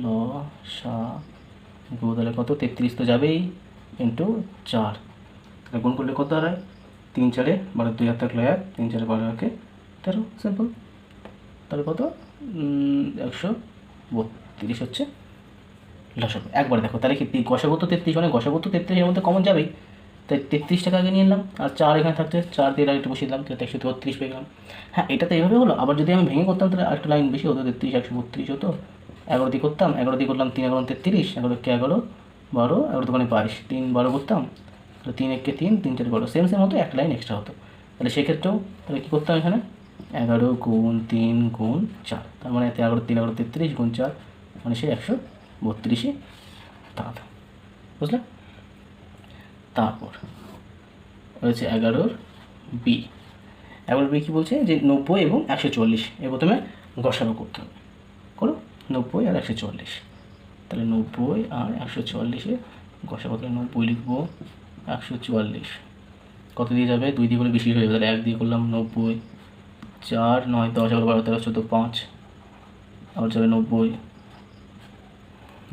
A: লসাগু তাহলে কত? 33 তো যাবেই, ইন্টু 4, তাহলে গুণ করলে কত দাঁড়ায়? 3 4 12, 2 হাত থাকলে 1, 3 4 12 13, সিম্পল। তাহলে কত? 132 হচ্ছে লসাগু। একবার দেখো তাহলে কি গসাগু তো 33, মানে গসাগু তো 33-এর মধ্যে কমন যাবেই, তাই 33টাকে আগে নিয়ে নিলাম, আর 4 এখানে থাকছে, 4 দিয়ে একটু বসিয়ে দিলাম, তাহলে 132 পেয়ে গেলাম। হ্যাঁ এটা তো এইভাবে হলো, আবার যদি আমি ভেঙে করতাম তাহলে আরেকটা লাইন বেশি হতো, 33 132 হতো। 11 দিয়ে করতাম, 11 দিয়ে করলাম 3 11 33, 11 কে 11 12, 11 দোকানে 22, 3 12 করতাম, তাহলে 3 1 কে 3, 3 4 12, সেম মতো একটা লাইন এক্সট্রা হতো। তাহলে সেক্ষেত্রেও তাহলে কী করতাম এখানে? 11 গুণ 3 গুণ 4, তার মানে 11 3 11 33 গুণ 4, মানে সে 132-ই দাঁড়াতো। বুঝলে? তারপর রয়েছে 11 বি। 11 বি কী বলছে? যে 90 এবং 140 এর প্রথমে গসাগু করতে হবে। করো 90 আর 140, তাহলে 90 আর 140-এর গসাগু, তাহলে 90 লিখবো, 144 কত দিয়ে যাবে? 2 দিয়ে করলে বেশি হয়ে যাবে, তাহলে 1 দিয়ে করলাম 90, 4 9 10 11 12 13 14 5, আবার যাবে 90,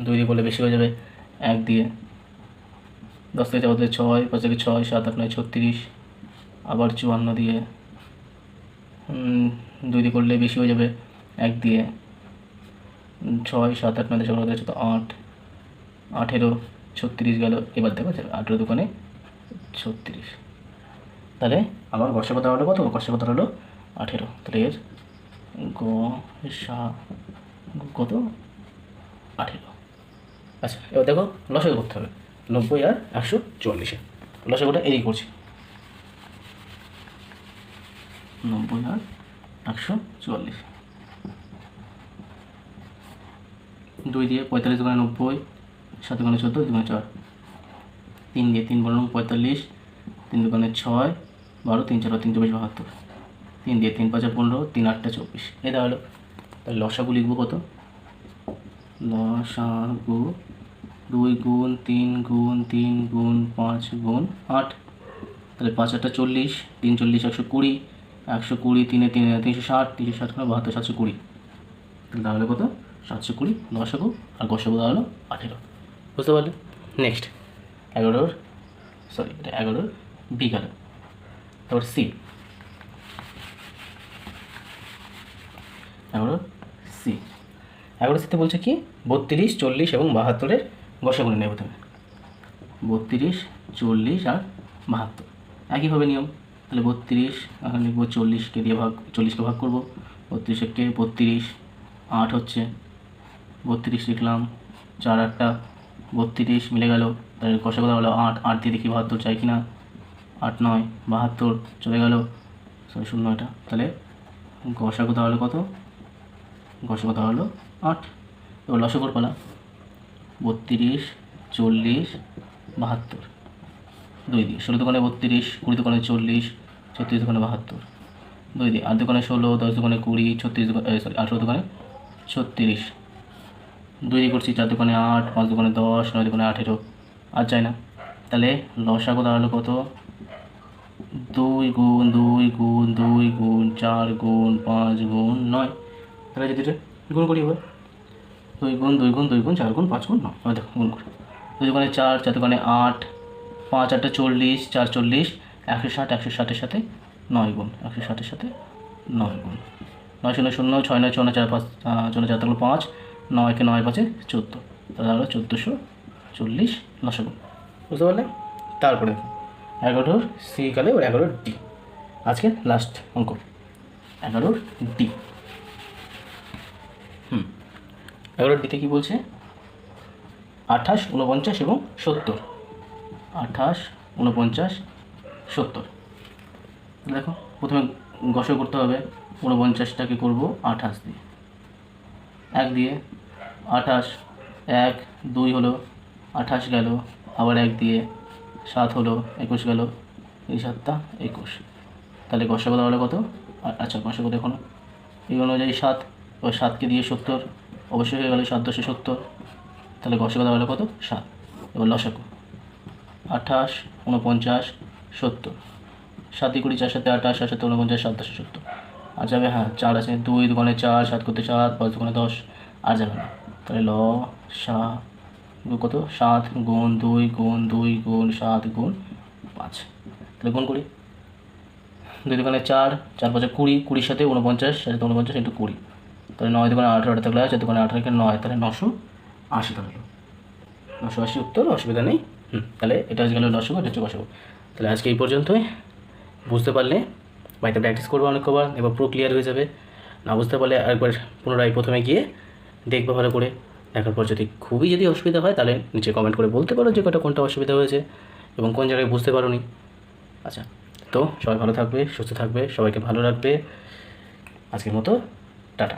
A: 2 দিয়ে করলে বেশি হয়ে যাবে, 1 দিয়ে 10 থেকে যাবো, 6 5 থেকে 6 7 8 9 36, আবার 54 দিয়ে 2 দিয়ে করলে বেশি হয়ে যাবে, 1 দিয়ে 6 7 8 9 10 11 12 14 8 18 36 গেল। এবার দেখো 18 দোকানে 36, তাহলে আমার গসাগু হলো কত? গসাগু হলো 18, তাহলে এর গসাগু কত? 18। আচ্ছা এবার দেখো লসাগু করতে হবে, 90 আর 140-এ লসাগুটা এদিকে করছি, 90 আর 140, 2 দিয়ে 45 দোকানে 90, 7 দোকানে 14, 2 দোকানে 4, 3 দিয়ে 3 বললাম 45, 3 দোকানে 6 12, 3 4 3 24 72, 3 দিয়ে 3 5 15, 3 8 24, এটা হলো। তাহলে লসাগু লিখবো কত? লসাগু 2 গুণ 3 গুণ 3 গুণ 5 গুণ 8, তাহলে 5 8 40, 3 40 120, 120 3 360, 360 72 720, তাহলে কত? 720 লসাগু, আর গসাগু হলো 18। বুঝতে পারলে? নেক্সট 11 এটা 11 বি গেল। তারপর সি, 11 সি। 11 সিতে বলছে কি? 32 40 এবং 72-এর গসাগু নেব প্রথমে, 32 40 আর 72 একইভাবে নিয়ম। তাহলে 32 এখন লিখবো, 40কে দিয়ে ভাগ, 40কে ভাগ করবো, 32-কে 32, 8 হচ্ছে, 32 লিখলাম, 4 8টা 32 মিলে গেল। তাহলে গসাগু হলো 8, 8 দিয়ে দেখি 72 চাই কিনা, 8 9 72 চলে গেল, সরি 0 এটা। তাহলে গসাগু হলো কত? গসাগু হলো 8। এবার লসাগুর পালা, 32 40 72, 2 দিয়ে 16 দোকানে 32, 20 দোকানে 40, 36 দোকানে 72, 2 দিই, 8 দুগুণে 16, 10 দুগুণে 20, 36 সরি 18 দুগুণে 36, 2 দিয়ে করছি, 4 দুগুণে 8, 5 দুগুণে 10, 9 দুগুণে 18, আর যায় না। তাহলে লসাগু দাঁড়ালো কত? 2 গুণ 2 গুণ 2 গুণ 4 গুণ 5 গুণ 9। তাহলে যদি এটা গুণ করি হবে 2 গুণ 2 গুণ 2 গুণ 4 গুণ 5 গুণ 9। এবার দেখো গুণ করি, 2 দুগুণে 4, 4 দুগুণে 8, 5 8 40, 4 40, 160, 160-এর সাথে 9 গুণ, 160-এর সাথে 9 গুণ, 9 0 0, 6 9 4 4 5 4 4 5, 9 কে 9 5 14, তাহলে হলো 1440 লসাগু। বুঝতে পারলে? তারপরে দেখো 11 সি কালে ওর 11 ডি। আজকে লাস্ট অঙ্ক 11 ডি। 11 ডিতে কী বলছে? 28, 49 এবং 70। 28, 49, 70। দেখো প্রথমে গসা করতে হবে, 49টাকে করবো 28 দিয়ে, 1 দিয়ে 28, 1 2 হলো, 28 গেল, আবার 1 দিয়ে 7 হলো, 21 গেল, এই 7টা 21। তাহলে গসাগু দাঁড়ালো কত? আচ্ছা গসাগু দেখো না, এই অনুযায়ী 7, এবার 7কে দিয়ে 70, অবশ্যই হয়ে গেল 7 10 70। তাহলে গসাগু দাঁড়ালো কত? 7। এবার লসাগু 28, 49, 70, 7 দিয়ে 20, 4 7 28, 7 7 49, 7 10 70। আর যাবে, হ্যাঁ 4 আছে, 2 দুগুণে 4, 7 করতে 4, 5 দুগুণে 10, আর যাবে না। তাহলে কত? 7 গুণ 2 গুণ 2 গুণ 7 গুণ 5। তাহলে গুণ করি, 2 দুগুণে 4, 4 5 20, 20-এর সাথে 49, 49 ইন্টু 20, তাহলে 9 দুগুণে 18, থাকলে 4 দুগুণে 18 9, তাহলে 980 দাঁড়ালো। 980 উত্তর, অসুবিধা নেই। তাহলে এটা আজকে গেল লসাগু, এটা হচ্ছে গসাগু। তাহলে আজকে এই পর্যন্তই। বুঝতে পারলে বাড়িতে প্র্যাকটিস করবো অনেক কবার, এবার পুরো ক্লিয়ার হয়ে যাবে। না বুঝতে পারলে আরেকবার পুনরায় প্রথমে গিয়ে দেখবে ভালো করে। দেখার পর যদি খুবই অসুবিধা হয় তাহলে নিচে কমেন্ট করে বলতে পারো যে কোনটা অসুবিধা হয়েছে এবং কোন জায়গায় বুঝতে পারো নি। আচ্ছা, তো সবাই ভালো থাকবে, সুস্থ থাকবে, সবাইকে ভালো রাখবে। আজকের মতো টাটা।